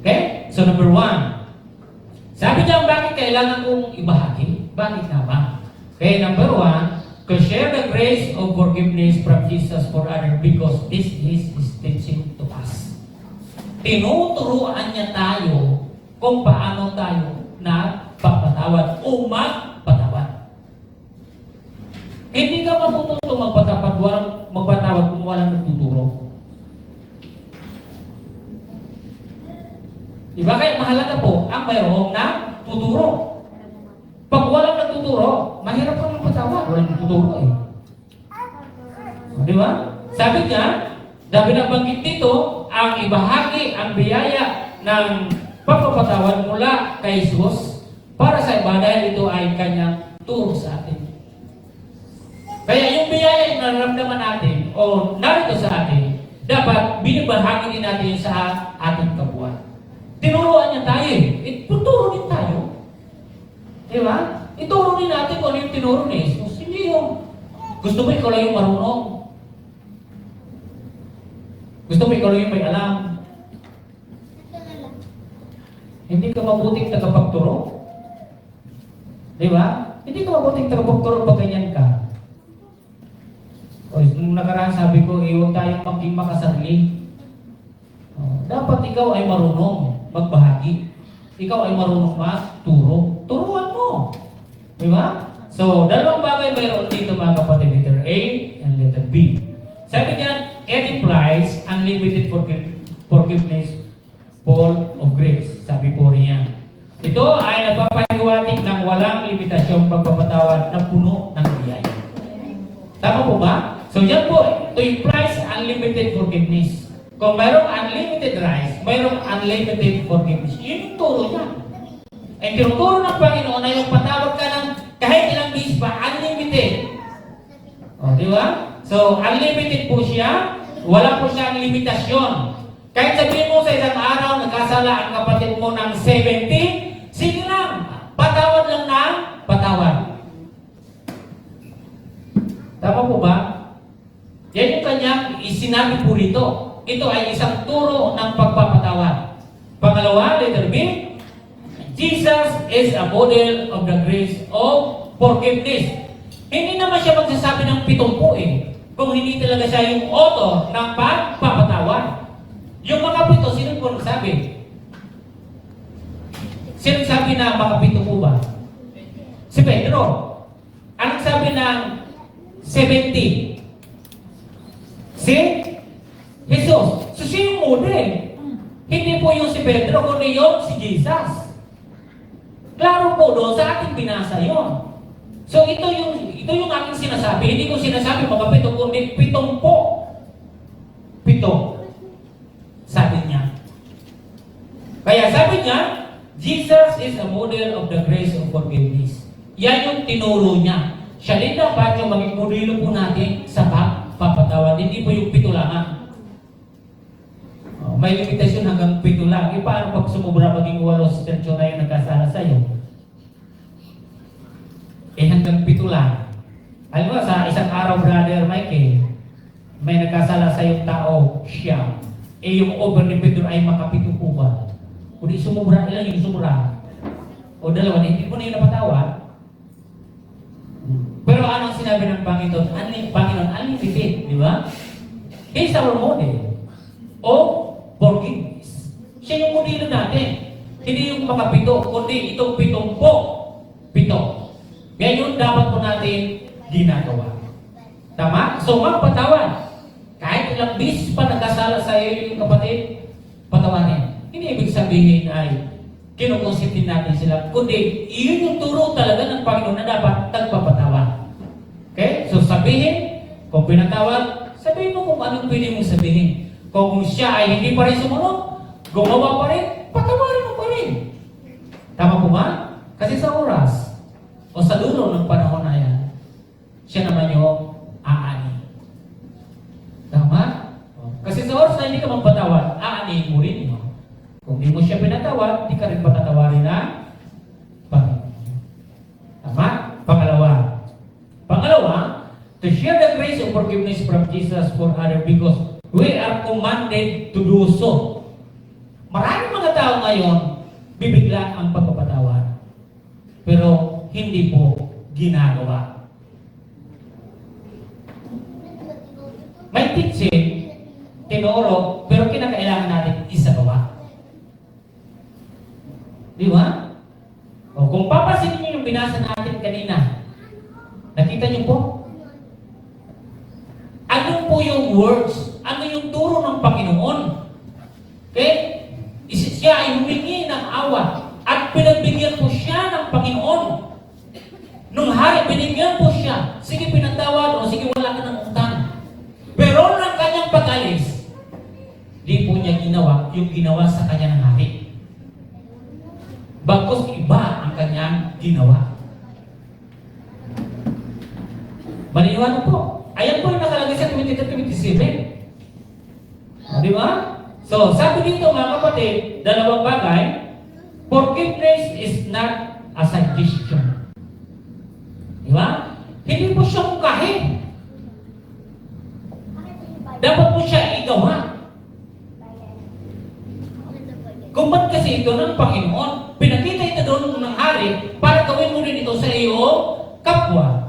Okay? So number 1. Sabi niya, bakit kailangan kong ibahagi? Bakit nga ba? Okay, number 1. To share the grace of forgiveness from Jesus for others because this is His teaching to us. Tinuturuan niya tayo kung paano tayo nagpapatawad o magpatawad. Hindi ka matututo magpatawad kung walang nagtuturo. Diba? Kaya mahalaga po ang mayroong nagtuturo. Pag walang nagtuturo, mahirap kang magpatawad. Walang nagtuturo eh. Diba? Sabi niya, dahil nabanggit dito, ang ibahagi, ang biyaya ng pagpapatawad mula kay Jesus para sa iba dahil ito ay kanyang turo sa atin. Kaya yung biyaya na nararamdaman natin o narito sa atin, dapat binibahagi din natin sa ating kapwa. Tinuruan niya tayo eh. Tuturo din tayo. Diba? Ituro rin natin kung ano yung tinuro ni Jesus. Hindi yung gusto mo ikaw lang yung marunong. Gusto mo ikaw lang yung may alam. Hindi ka mabuting tagapagturo. Di ba? Hindi ka mabuting tagapagturo pag ganyan ka. O, nung nakaraan sabi ko, huwag tayong maging makasarili. Dapat ikaw ay marunong magbahagi. Ikaw ay marunong magturo. Turuan mo. Di ba? So, dalawang bagay mayroon dito mga kapatid. Letter A and letter B. Sabi niya, it implies unlimited forgiveness, full of grace. Sabi po niya. Ito ay nagpapahiwatig ng walang limitasyong pagpapatawad na puno ng biyaya. Tama po ba? So yan po, ito implies unlimited forgiveness. Kung mayroong unlimited rights, mayroong unlimited forgiveness. Yun yung turo niya. Ang tinuturo ng Panginoon ay yung patawad ka ng kahit ilang bis pa, unlimited. O, di ba? So, unlimited po siya. Wala po siyang limitasyon. Kahit sabihin mo sa isang araw, nagkasala ang kapatid mo ng 70, sige lang, patawad lang ng patawad. Tama po ba? Yan yung kanyang isinabi po rito. Ito ay isang turo ng pagpapatawad. Pangalawa, letter B, Jesus is a model of the grace of forgiveness. Hindi naman siya magsasabi ng 70 kung hindi talaga siya yung author ng pagpapatawad. Yung mga 7, sino po nagsabi? Sino nagsabi na mga 7 po ba? Si Pedro. Anong sabi ng 70? Si Jesus. So, sino yung model? Hindi po yung si Pedro, kundi yung si Jesus. Klaro po doon, sa ating binasa yun. So, ito yung aking sinasabi. Hindi ko sinasabi mga 7, kundi 7 po. 7. Sabi niya. Kaya sabi niya, Jesus is a model of the grace of forgiveness. Yan yung tinuro niya. Siya din dapat yung maging modelo po natin sa pagpapatawad. Hindi po yung 7 lang. May limitasyon hanggang 7 lang. E paano pag sumubra maging 8 sa church na yung nagkasala sa'yo? Eh hanggang 7 lang. Alam mo, sa isang araw, Brother Michael, may nagkasala sa yung tao, siya. Eh yung over ni Pedro ay makapito po ba? Kung di sumubra, ilan yung sumubra? O dalawa, hindi po na yung napatawad. Pero anong sinabi ng Panginoon? Panginoon, unlimited, di ba? He's our model of forgiveness. Siya yung modelo natin. Hindi yung mga 7, kundi itong 7 po. 7. Yan yung dapat po natin ginagawa. Tama? So, magpatawad. Kahit ilang bis pa nagkasala sa iyo yung kapatid, patawarin. Hindi ibig sabihin ay kinukonsintin natin sila. Kundi, iyon yung turo talaga ng Panginoon na dapat nagpapatawad. Okay? So, sabihin, kung pinatawad, sabihin mo kung anong pwede mong sabihin. Kung siya ay hindi pa rin sumunod, gumawa pa rin, patawarin mo pa rin. Tama po ba? Kasi sa oras, o sa dulo ng panahon na yan, siya naman yung aani. Tama? Kasi sa oras na hindi ka magpatawad, aanihin mo rin. Kung di mo siya pinatawad, di ka rin patatawarin ng Panginoon. Tama? Pangalawa, to share the grace of forgiveness from Jesus for others because we are commanded to do so. Maraming mga tao ngayon, bibigla ang pagpapatawad. Pero hindi po ginagawa. May teaching, tinuro, pero kinakailangan natin isagawa. Di ba? O kung papasin niyo yung binasa natin kanina, nakita niyo po? Ano po yung words? Ano yung turo ng Panginoon? Okay? Siya ay humingi ng awa at pinagbigyan po siya ng Panginoon. Nung hari, binigyan po siya. Sige, pinatawad o sige, wala ka ng utang. Pero ng kanyang pag-alis, di po niya ginawa yung ginawa sa kanya ng hari. Bagkus iba ang kanyang ginawa. Maniniwala po. Ayan po yung nakalagay sa 23-27. Di ba? So, sabi dito mga kapatid, dalawang bagay, forgiveness is not a suggestion. Di ba? Hindi mo siya mungkahin. Dapat mo siya igawa. Kung ba't kasi ito ng Panginoon, pinakita ito doon ng hari para gawin mo rin ito sa iyong kapwa.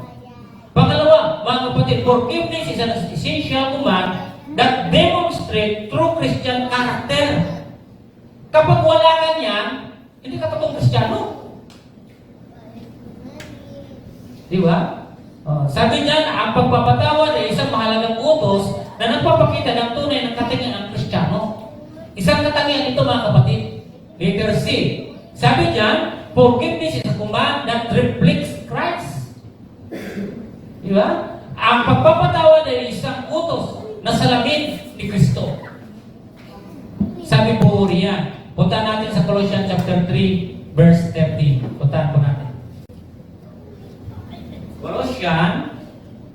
Pangalawa, mga kapatid, forgiveness is an essential command that demonstrate true Christian character. Kapag wala ka niyan, hindi ka totoong Kristiyano. Di ba? Sabi niya na ang pagpapatawad ay isang mahalagang utos na nagpapakita ng tunay ng katangian ng Kristiyano. Isang katangian ito, mga kapatid. Letter C. Sabi niya, forgiveness is a command that reflects Christ. Di ba? Ang pagpapatawad ay isang utos na salamin ni Kristo. Sabi po riyan. Punta natin sa Colossians chapter 3, verse 13. Puntahan po natin. Colossians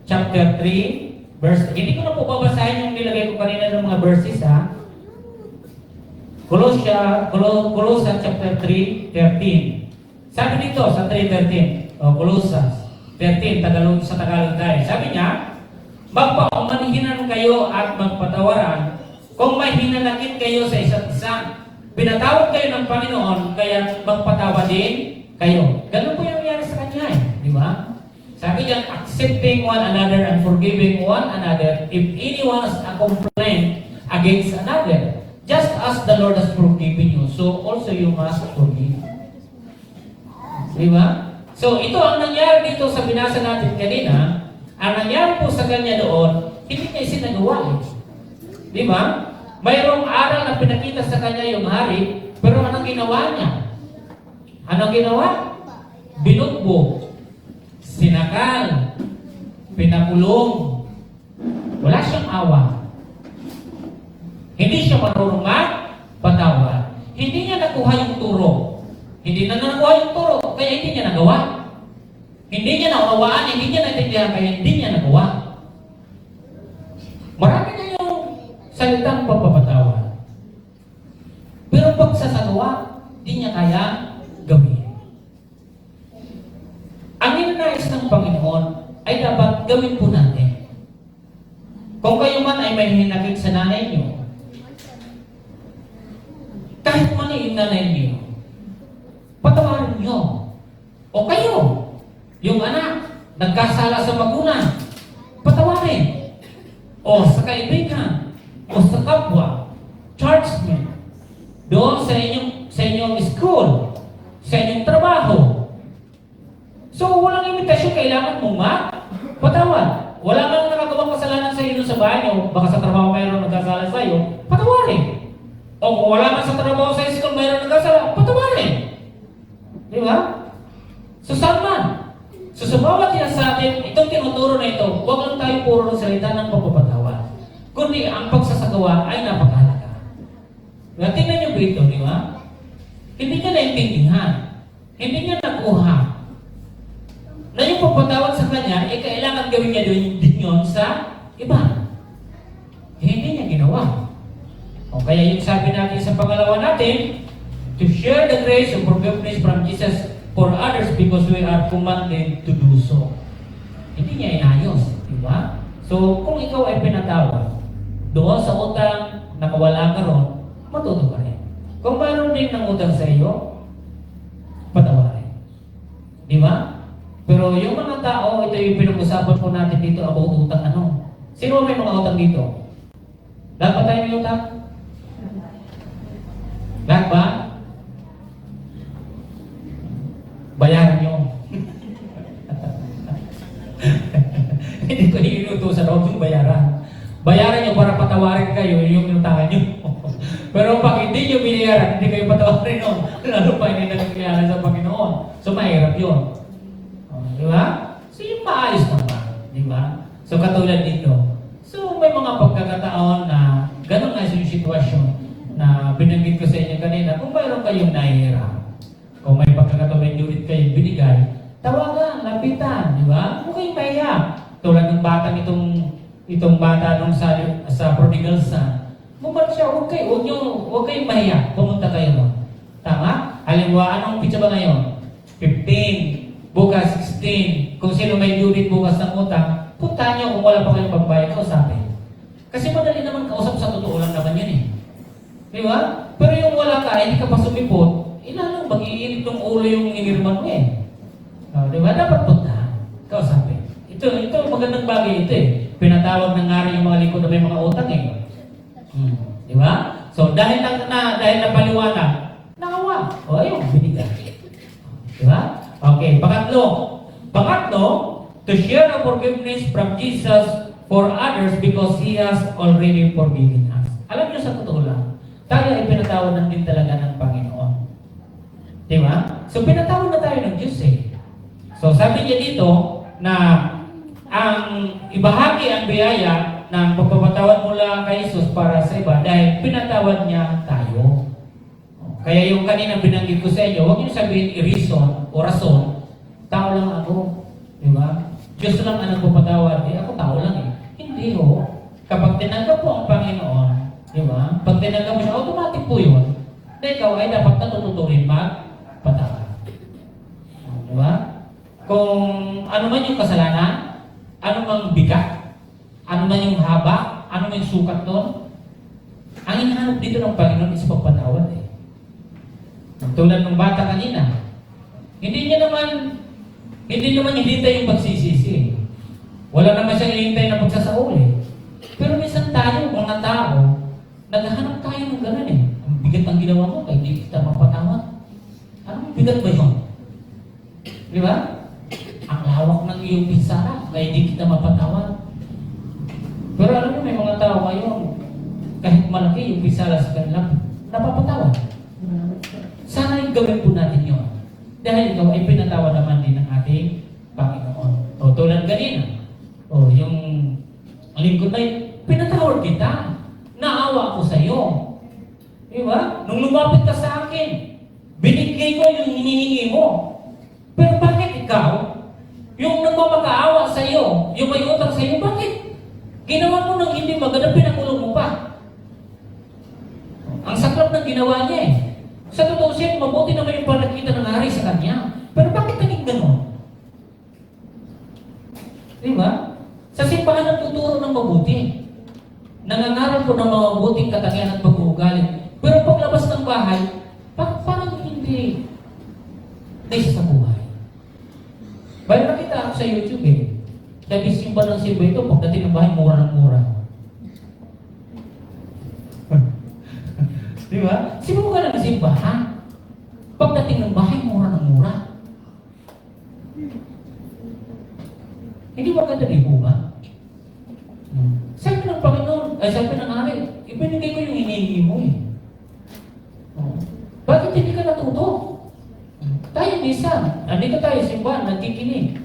chapter 3, verse... Hindi ko na po babasahin yung nilagay ko kanina ng mga verses, ha? Colossians chapter 3, 13. Sabi dito sa 3:13, Colossians 13, sa Tagalog tayo. Sabi niya, magpaumanhinan kayo at magpatawaran kung may hinanakit kayo sa isa't isa. Pinatawad kayo ng Panginoon, kaya magpatawa din kayo. Ganun po yung nangyari sa kanya, di ba? Sabi niya, accepting one another and forgiving one another if anyone has a complaint against another. Just as the Lord has forgiven you, so also you must forgive. Di ba? So, ito ang nangyari dito sa binasa natin kanina. Ang nangyari po sa kanya doon, hindi niya isinagawa. Di ba? Mayroong aral na pinakita sa kanya yung hari, pero anong ginawa niya? Anong ginawa? Binugbog, sinakal, pinakulong. Wala siyang awa. Hindi siya marunong magpatawad. Hindi niya nakuha yung turo. Hindi na nakuha yung turo, kaya hindi niya nagawa. Hindi niya naunawaan, hindi niya natindihan, kaya hindi niya nagawa. Marami na yung salitang pagpapatawad. Pero pag sasagawa, hindi niya kaya gawin. Ang ninanais ng Panginoon ay dapat gawin po natin. Kung kayo man ay may hinakit sa nanay niyo, kahit man yung nanay niyo, patawarin niyo. O kayo, yung anak, nagkasala sa magulang, patawarin. O sa kaibigan, o sa kapwa, churchmen, doon sa inyong school, sa inyong trabaho. So, walang imitasyon, kailangan mong patawad. Wala kang nakagawang kasalanan sa iyo sa bahay niyo, baka sa trabaho mayroon nagkasala sa iyo, patawarin. O kung wala ka sa trabaho sa school, mayroon nagkasala, patawarin. Di ba? So, saan man? So, sa bawat yan sa atin, itong tinuturo na ito, huwag lang tayo puro ng salita ng pagpapatawa. Kundi ang pagsasagawa ay napakahalaga. Diba? Tingnan niyo po ito, di ba? Hindi niya naintindihan. Hindi niya nakuha. Na yung pagpatawad sa kanya, kailangan gawin niya din yun sa iba. Hindi niya ginawa. O kaya yung sabi natin sa pangalawa natin, to share the grace of forgiveness from Jesus for others because we are commanded to do so. Hindi niya inayos, di ba? So, kung ikaw ay pinatawad, doon sa utang, nakawala ka ron, matuto ka rin. Kung mayroon din ng utang sa iyo, patawarin. Di ba? Pero yung mga tao, ito yung pinag-usapan po natin dito about utang ano. Sino may mga utang dito? Lahat ba tayo may utang? Lahat ba? Bayaran nyo. Hindi ko inutusan ako yung bayaran. Bayaran nyo para patawarin kayo yung inutangan nyo. Pero pag hindi nyo binayaran, hindi kayo patawarin nun. Lalo pa hindi nagkakilala sa Panginoon. So mahirap yun. Di ba? So yung maayos naman. Di ba? So katulad dito. So may mga pagkakataon na ganun nga yung sitwasyon na binanggit ko sa inyo kanina. Kung mayroon kayong nahihirap, kung may pagkakataon ulit kayong binigay, tawagan, lapitan, di ba? Huwag kayong mahiya. Tulad ng batang itong bata nung sa prodigal son. Mubat siya, huwag kayong mahiya. Pumunta kayo nun. Tama? Halimbawa, anong pizza ba ngayon? 15, bukas 16, kung sino may unit bukas ng utang, puntahan nyo kung wala pa kayong pagbayad, kausapin. Kasi madali naman kausap, sa totoo lang naman yun eh. Di ba? Pero yung wala ka, hindi ka pa sumipot, ilalong mag-iinit ng ulo yung inirman mo eh. Di ba? Dapat puntahan. Kausapin. Ito magandang bagay ito eh. Pinatawag ng ngari yung mga lingkod na may mga utang eh. Di ba? So, dahil napaliwanag, nakawa. O, ayun, binigay. Di ba? Okay, Pangatlo, to share the forgiveness from Jesus for others because He has already forgiven us. Alam niyo sa totoo lang, tayo ay pinatawad na din talaga ng Panginoon. Di ba? So, pinatawad na tayo ng Diyos eh. So, sabi niya dito na ang ibahagi ang biyaya ng pagpapatawad mula kay Jesus para sa iba dahil pinatawad niya tayo. Kaya yung kanina binanggit ko sa inyo, huwag niyo sabihin reason o rason, tao lang ako. Di ba? Diyos lang ang nagpapatawad. Ako tao lang eh. Hindi ho. Kapag tinanggap po ang Panginoon, di ba? Pag tinanggap mo siya, automatic po yun. Na ikaw ay dapat natututurin magpatawad. Di ba? Kung ano man yung kasalanan, ano mang bigat, ano man yung haba, ano man yung sukat doon, ang hinahanap dito ng Panginoon is pagpatawad eh. Tulad ng bata kanina, hindi naman hinihintay yung pagsisisi. Wala naman siyang hinihintay na pagsasauli. Pero minsan tayo, mga tao, naghahanap tayo ng gano'n eh. Ang bigat ang ginawa mo, kaya hindi kita mapatawad. Anong bigat ba yun? Di ba? Ang lawak ng iyong pinsala, kaya hindi kita mapatawad. Pero alam mo, may mga tao ngayon, kahit malaki yung pinsala sa kanila, napapatawad. Sana yung gawin po natin yun. Dahil ikaw ay pinatawad naman din ng ating Panginoon. O tulad ganina. O yung lingkod na pinatawad kita. Naawa ako sa iyo. Diba? Nung lumapit ka sa akin, binigay ko yung hinihingi mo. Pero bakit ikaw, yung nagmamakaawa sa iyo, yung may utang sa iyo, bakit? Ginawa mo ng hindi maganda, pinakulong mo pa. Ang saklap ng ginawa niya eh. Sa totoo siya, mabuti naman yung panakita ng hari sa kanya. Pero bakit naging gano'n? Diba? Sa simbahan nagtuturo ng mabuti. Nangangarap ko ng mga mabuting katangian at pag-uugali. Pero paglabas ng bahay, parang hindi sa buhay. Bayo nakita ako sa YouTube eh. Sabi simba ng simba ito, pagdating ng bahay, mura ng mura. Di ba? Sibukan ka lang ng simbahan. Pagdating ng bahay, mura ng mura. Hindi maganda di po ba? Sabi ng Panginoon, sabi ng hari, ibinigay ko yung hinihingi mo eh. Bakit hindi ka natuto? Tayo minsan, andito tayo simbahan, nagkikinig.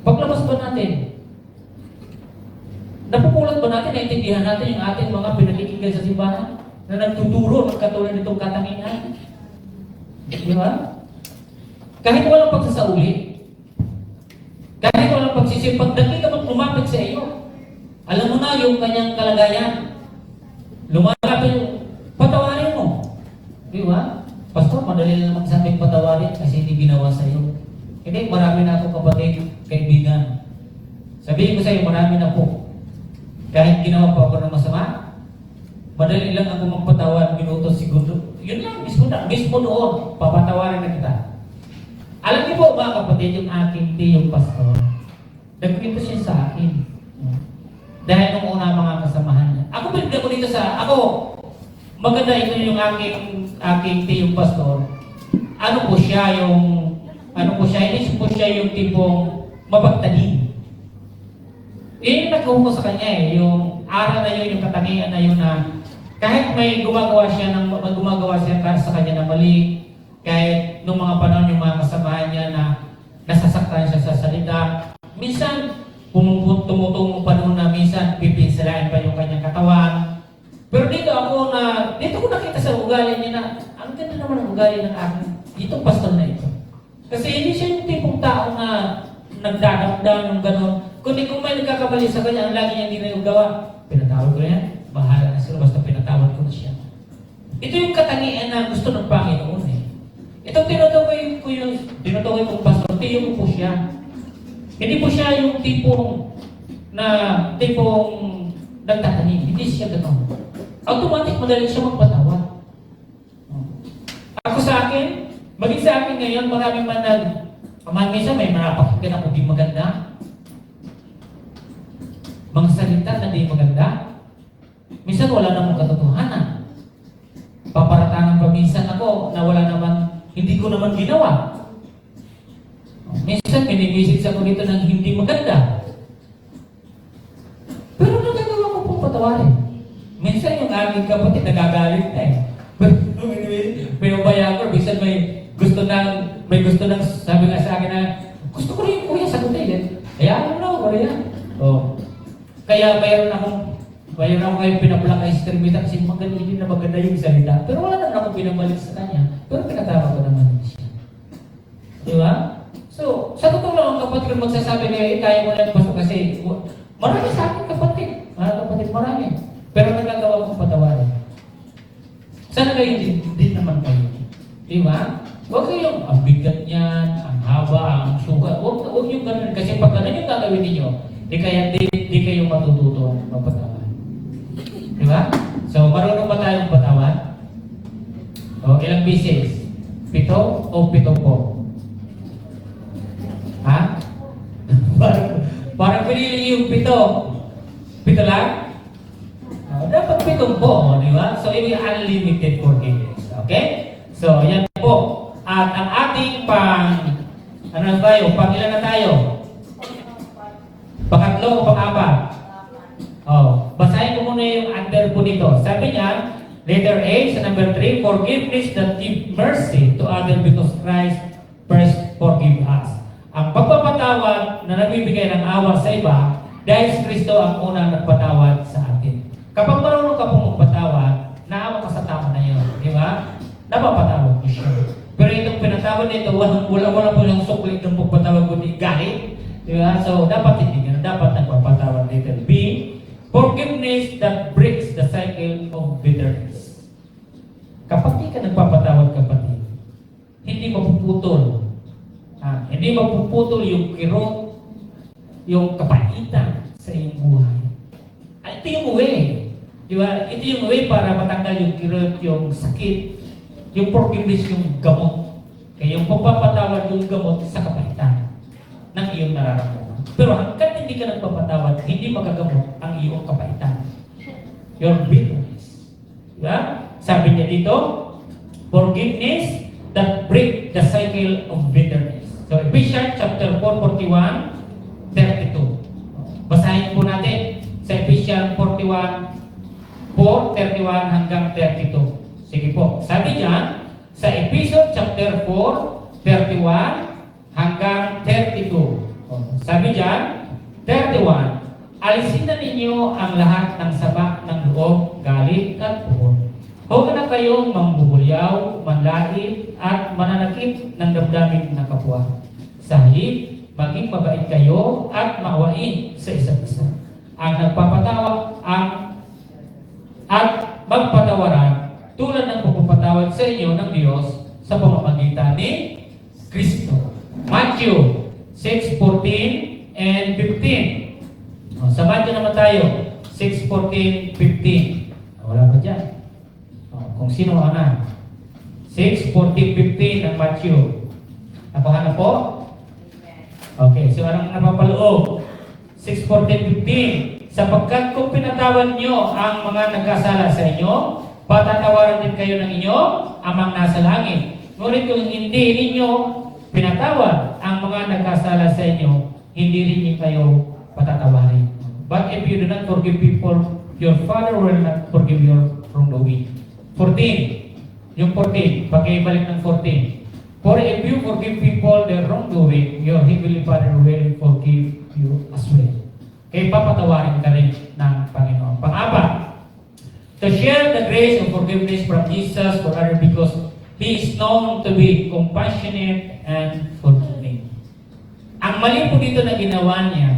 Paglabas ba natin? Napupulat ba natin, naintindihan natin yung ating mga pinakikinggan sa simbahan? Na nagtuturo ng katulad nitong katangian. Di ba? Kahit walang pagsasauli, kahit walang pagsisip, pag nakita mo lumapit sa iyo, alam mo na yung kanyang kalagayan. Lumalapit yung patawarin mo. Di ba? Pastor, madali lang magsabing patawarin kasi hindi ginawa sa iyo. Hindi, marami na akong kapatid, kaibigan. Sabihin ko sa iyo, marami na po. Kahit ginawa pa ako ng masama, madali lang ako magpatawad, minuto, segundo. Yun lang, mismo doon, papatawarin na kita. Alam niyo po mga kapatid, yung aking tiyong pastor, nagkwento siya sa akin. Dahil nung una mga kasamahan niya. Ako pinagda ko dito maganda ito yung aking tiyong pastor. Hindi po siya yung tipong mapagtanim. Yun yung nagkuho sa kanya eh, yung aral na yun, yung katangian na yun na kahit may gumagawa siya sa kanya na mali, kahit nung mga panahon yung mga kasamahan niya na nasasaktan siya sa salita, minsan tumutungong panahon na minsan pipinsalain pa yung kanyang katawan. Pero dito ko nakita sa ugali niya na ang ganda naman ang ugali ng aking itong pastor na ito. Kasi hindi siya yung tipong tao na nagdadamdam ng gano'n. Kundi kung may nagkakabali sa kanya, ang lagi niya hindi na yung gawa, pinatawad ko yan, bahala na sila, basta pinatawad ko na siya. Ito yung katangian na gusto ng Panginoon eh. Ito tinutukoy kong pastor, tiyo ko po siya. Hindi po siya yung tipong nagtatanim. Hindi siya gano'n. Automatic, madali siya magpatawad. Ako sa akin, maging sa akin ngayon, maraming minsan may napakinggan ako di maganda. Mga salita na di maganda. Minsan wala namang katotohanan. Paparatangan pa minsan ako na wala naman, hindi ko naman ginawa. Minsan minivisit ako dito ng hindi maganda. Pero nagagawa ko pong patawarin. Minsan yung aming kapatid nagagalit na eh. Pinubaya ko, minsan may gusto nang sabi nga sa akin na gusto ko rin kuya sagutin eh. Kaya wala yan. Oh. Kaya mayroon akong kayo pinablock kay Sister Mita kasi hindi na maganda yung salita. Pero wala naman akong pinabalik sa kanya. Pero pinatawa ko naman siya. Di ba? So, sa totoo lang ang kapatid kung magsasabi niya, kaya mo lang pasok kasi marami sa akin kapatid. Mga kapatid, marami. Pero nagagawa kong patawarin. Sana kayo din naman kayo. Di ba? Huwag kayong ang bigat niyan, ang haba, ang suka. Huwag yung ganun. Kasi pag ganun yung gagawin ninyo, di kayo matututo magpatawan. Di ba? So, marunong ba tayong patawan? O, ilang pieces? 7 o 7 po? Ha? Parang pinili yung 7. 7 lang? Dapat 7 po, di ba? So, ini unlimited forgiveness. Okay? So, yan po. At ang ating ano na tayo? Ilan na tayo? Pangatlo o pang-apat? Basahin ko muna yung under po nito. Sabi niya, letter A sa number 3, forgiveness that give mercy to others because Christ first forgive us. Ang pagpapatawad na nagbibigay ng awa sa iba dahil si Kristo ang unang nagpatawad sa atin. Kapag marunong ka pong magpatawad, naawa ka sa tao na yun. Di ba? Napapatawad mo siya. Pero itong pinatawad nito, wala po yung sukli ng pagpatawad kundi galit. Di ba? So, dapat hindi ganun. Dapat nagpapatawad dito. B, forgiveness that breaks the cycle of bitterness. Kapag di ka nagpapatawad, kapatid, hindi mapuputol. Hindi mapuputol yung kirot, yung kapaitan sa iyong buhay. Ito yung way. Di ba? Ito yung way para matanggal yung kirot, yung sakit, yung forgiveness, yung gamot. Kaya yung pagpapatawad, yung gamot sa kapaitan ng iyong nararamdaman. Pero hanggat hindi ka nagpapatawad, hindi magagamot ang iyong kapaitan. Your bitterness. Diba? Sabi niya dito, forgiveness that break the cycle of bitterness. So, Ephesians chapter 4:41, 32. Basahin po natin sa Ephesians 4:31 hanggang 32. Sige po. Sabi niya, sa Ephesians chapter 4:31 hanggang 32. Sabi diyan, 31, alisin na ninyo ang lahat ng sama ng loob, galit at puot. Huwag na kayong mambubulyaw, manlait at mananakit ng damdamin ng kapwa. Sahip, maging mabait kayo at maawain sa isa't isa. Ang nagpapatawa at magpatawaran tulad ng pagpapatawad sa inyo ng Diyos sa pamamagitan ni Kristo. Matthew 6:14 and 15. Sa Matthew naman tayo, 6:14, 15. Wala ba dyan? Kung sino ana. 6:14, 15 ng Matthew. Napahanap po? Okay, so anong napapaloob? 6:14, 15. Sapagkat kung pinatawad nyo ang mga nagkasala sa inyo, patatawaran din kayo ng inyong amang nasa langit. Ngunit kung hindi ninyo pinatawad ang mga nagkasala sa inyo, hindi rin niyo kayo patatawarin. But if you do not forgive people, your Father will not forgive your wrongdoing. 14. Yung 14. Pagkaibalik ng 14. For if you forgive people their wrongdoing, your Heavenly Father will forgive you as well. Kaya papatawarin ka rin ng Panginoon. Pang-apat, to share the grace of forgiveness from Jesus for others because He is known to be compassionate and forgiving. Ang mali po dito na ginawa niya,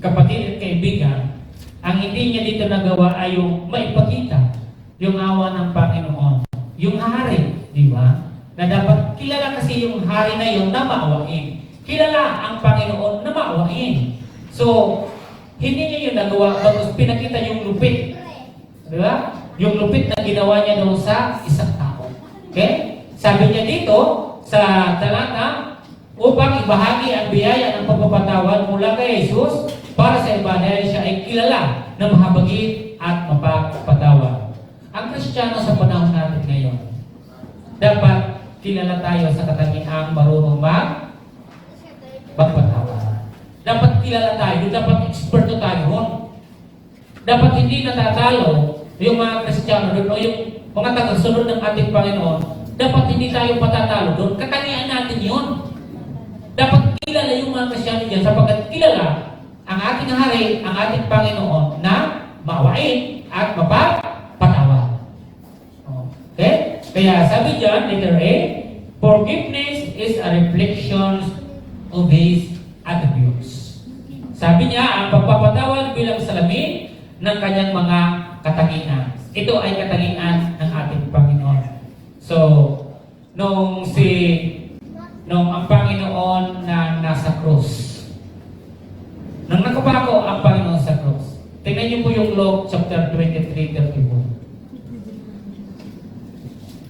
kapatid at kaibigan, ang hindi niya dito nagawa ay yung maipakita yung awa ng Panginoon. Yung hari, di ba? Na dapat kilala kasi yung hari na yun na maawain. kilala ang Panginoon na maawain. So, hindi niya yun nagawa, tapos pinakita yung lupit. Di ba? Yung lupit na ginawa niya doon sa isang tao. Okay? Sabi niya dito, sa talata, upang ibahagi ang biyaya ng pagpapatawad mula kay Jesus para sa iba dahil siya ay kilala na mahabagin at mapagpatawad. Ang Kristiyano sa panahon natin ngayon, dapat kilala tayo sa katangiang marunong magpatawad. Dapat kilala tayo, dapat eksperto tayo ron. Dapat hindi natatalo yung mga Kristiyano doon o yung mga tagasunod ng ating Panginoon. Dapat hindi tayo patatalo doon. Katangian natin yun. Dapat kilala yung mga Kristiyano dyan sapagkat kilala ang ating hari, ang ating Panginoon na maawain at mapagpatawad. Okay? Kaya sabi dyan, letter A, forgiveness is a reflection of His attributes. Sabi niya, ang pagpapatawad bilang salamin ng kanyang mga katangian. Ito ay katangian ng ating Panginoon. So, nung ang Panginoon na nasa krus, nung nakapako ang Panginoon sa krus, tingnan niyo po yung Luke chapter 23:31.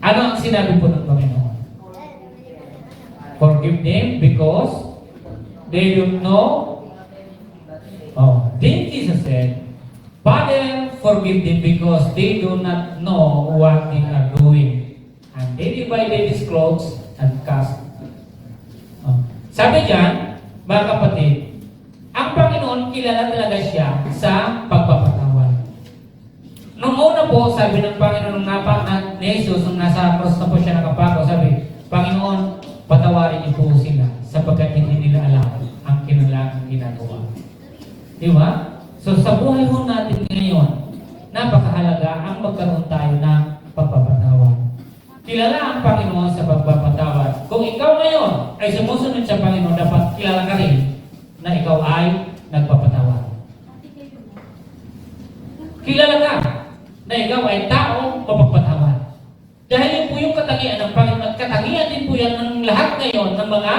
Ano ang sinabi po ng Panginoon? Forgive them because they don't know. Then Jesus said, Father, forgive them because they do not know what they are doing. And they divided his clothes and cast. Sabi dyan, mga kapatid, ang Panginoon kilala talaga siya sa pagpapatawad. Nung una po, sabi ng Panginoon ni Jesus, nung nasa cross na po siya nakapako, sabi, Panginoon, patawarin niyo po sila sapagkat hindi nila alam ang kinalagang ginagawa. Di ba? So sa buhay ho natin ngayon, napakahalaga ang magkaroon tayo ng pagpapatawad. Kilala ang Panginoon sa pagpapatawad. Kung ikaw ngayon ay sumusunod sa Panginoon, dapat kilala ka rin na ikaw ay nagpapatawad. Kilala ka na ikaw ay taong mapagpatawad. Dahil yun po yung katangian ng Panginoon at katangian din po yan ng lahat ngayon ng mga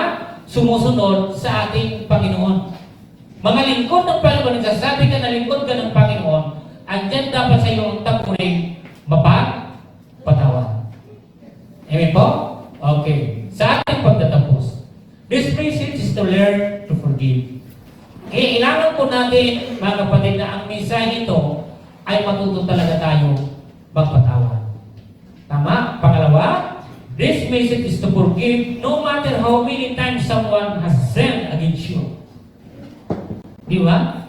sumusunod sa ating Panginoon. Mga lingkod ng Panginoon, nagsasabi ka na lingkod ka ng Panginoon, andyan dapat sa iyo ang tapuring mapagpatawad. Amen po? Okay. Sa ating pagtatapos, this message is to learn to forgive. Kaya kailangan po natin, mga kapatid, na ang mensahe nito ay matuto talaga tayo magpatawad. Tama? Pangalawa, this message is to forgive no matter how many times someone has sinned against you. Di ba?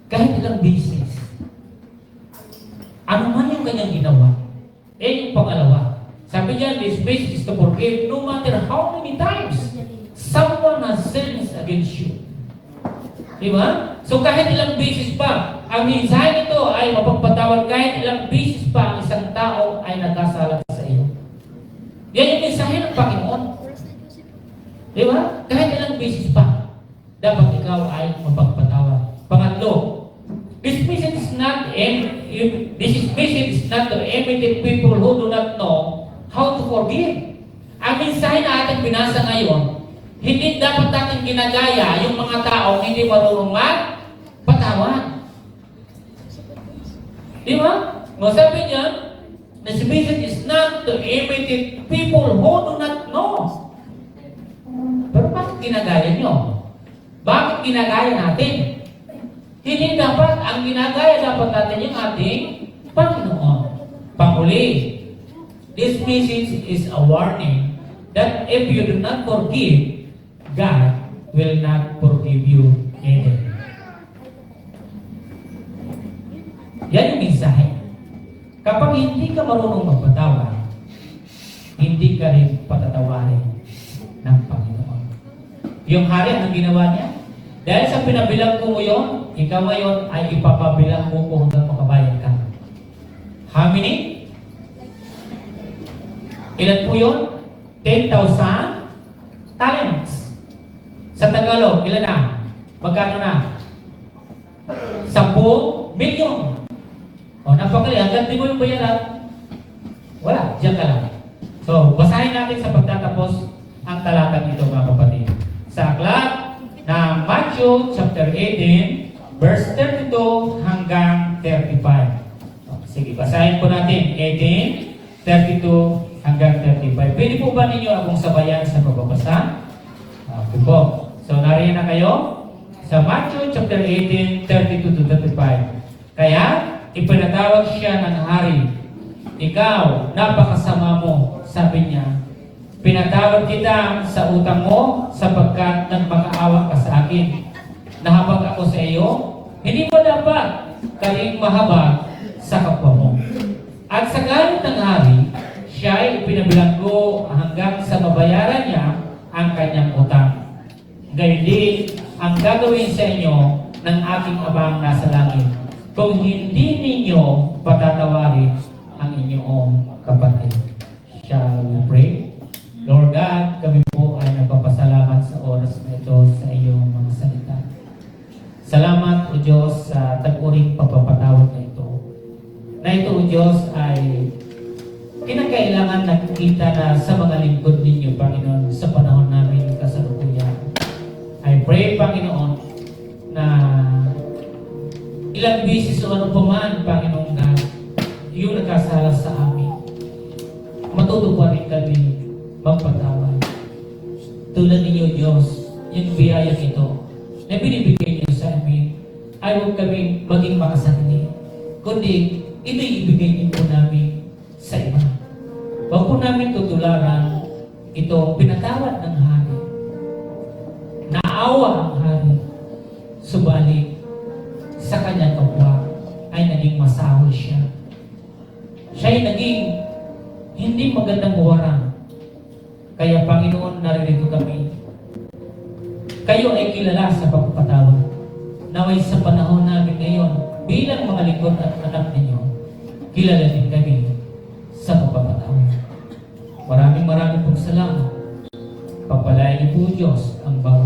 Kahit ilang beses. Ano man yung kanyang ginawa, yung pangalawa. Sabi niya, this message is to forgive no matter how many times someone has sinned against you. Di ba? So kahit ilang beses pa, ang mensahe nito ay mapagpatawad kahit ilang beses pa ang isang tao ay nagkasala sa iyo. Yan yung mensahe ng Panginoon. Di ba? Kahit ilang beses pa, dapat ikaw ay mapagpatawad. Pangatlo, this message is not to imitate people who do not know how to forgive. Ang mensahe na ating binasa ngayon, hindi dapat natin ginagaya yung mga taong hindi marunong magpatawad. Di ba? Sabi niya, this message is not to imitate people who do not know. Pero bakit ginagaya nyo? Bakit ginagaya natin? Hindi dapat, ang ginagaya dapat natin yung ating Panginoon. Panghuli, this message is a warning that if you do not forgive, God will not forgive you either. Yan yung mensahe. Kapag hindi ka marunong magpatawad, hindi ka rin patatawarin ng Panginoon. Yung hari, anong ginawa niya? Dahil sa pinabilang ko mo yun, ikaw ngayon ay ipapabilang mo kung hanggang makabayad ka. How many? Ilan po yun? 10,000 talents. Sa Tagalog, ilan na? Magkano na? 10 milyon. Napakali. Hanggang di mo yung bayaran, wala. Diyan ka lang. So, basahin natin sa pagtatapos ang talatang ito, mga kapatid. sa aklat na Matthew chapter 18, verse 32 hanggang 35. Sige, basahin po natin. 18, 32 hanggang 35. Pwede po ba ninyo akong sabayan sa pagbabasa? Okay po. So, nariyan na kayo sa Matthew chapter 18, 32 to 35. Kaya, ipinatawag siya ng hari. Ikaw, napakasama mo, sabi niya. Pinatawad kita sa utang mo sapagkat nagmakaawa ka sa akin. Nahabag ako sa iyo, hindi mo dapat kaling mahabag sa kapwa mo. At sa galit ng hari, siya ay ipinabilanggo hanggang sa mabayaran niya ang kanyang utang. Gayon din ang gagawin sa inyo ng aking Amang nasa langit kung hindi ninyo patatawarin ang inyong kapatid. Shall we pray? Lord God, kami po ay nagpapasalamat sa oras na ito sa iyong mga salita. Salamat, O Diyos, sa tag-uring pagpapatawad na ito. Na ito, O Diyos, ay kinakailangan nakikita na sa mga lingkod ninyo, Panginoon, sa panahon namin kasalukuyan. I pray, Panginoon, na ilang bisis o ano pa man, Panginoon God, yung nagkasala sa amin, matuto pa rin kami magpatawad. Tulad ninyo, Diyos, yung biyayang ito na binibigay niyo sa amin, ay huwag kami maging makasakni, kundi ito'y ibigay niyo po namin sa iba. Huwag po namin tutularan ito pinatawad ng hari. Naawa ang hari, subalit sa kanyang kapwa ay naging masahol siya. Siya ay naging hindi magandang buwarang. Kaya Panginoon, naririto kami. Kayo ay kilala sa pagpapatawad. Naway sa panahon namin ngayon, bilang mga lingkod at anak ninyo, kilala din kami sa pagpapatawad. Maraming pong salamat. Pagpalain niyo po, Diyos, ang bawat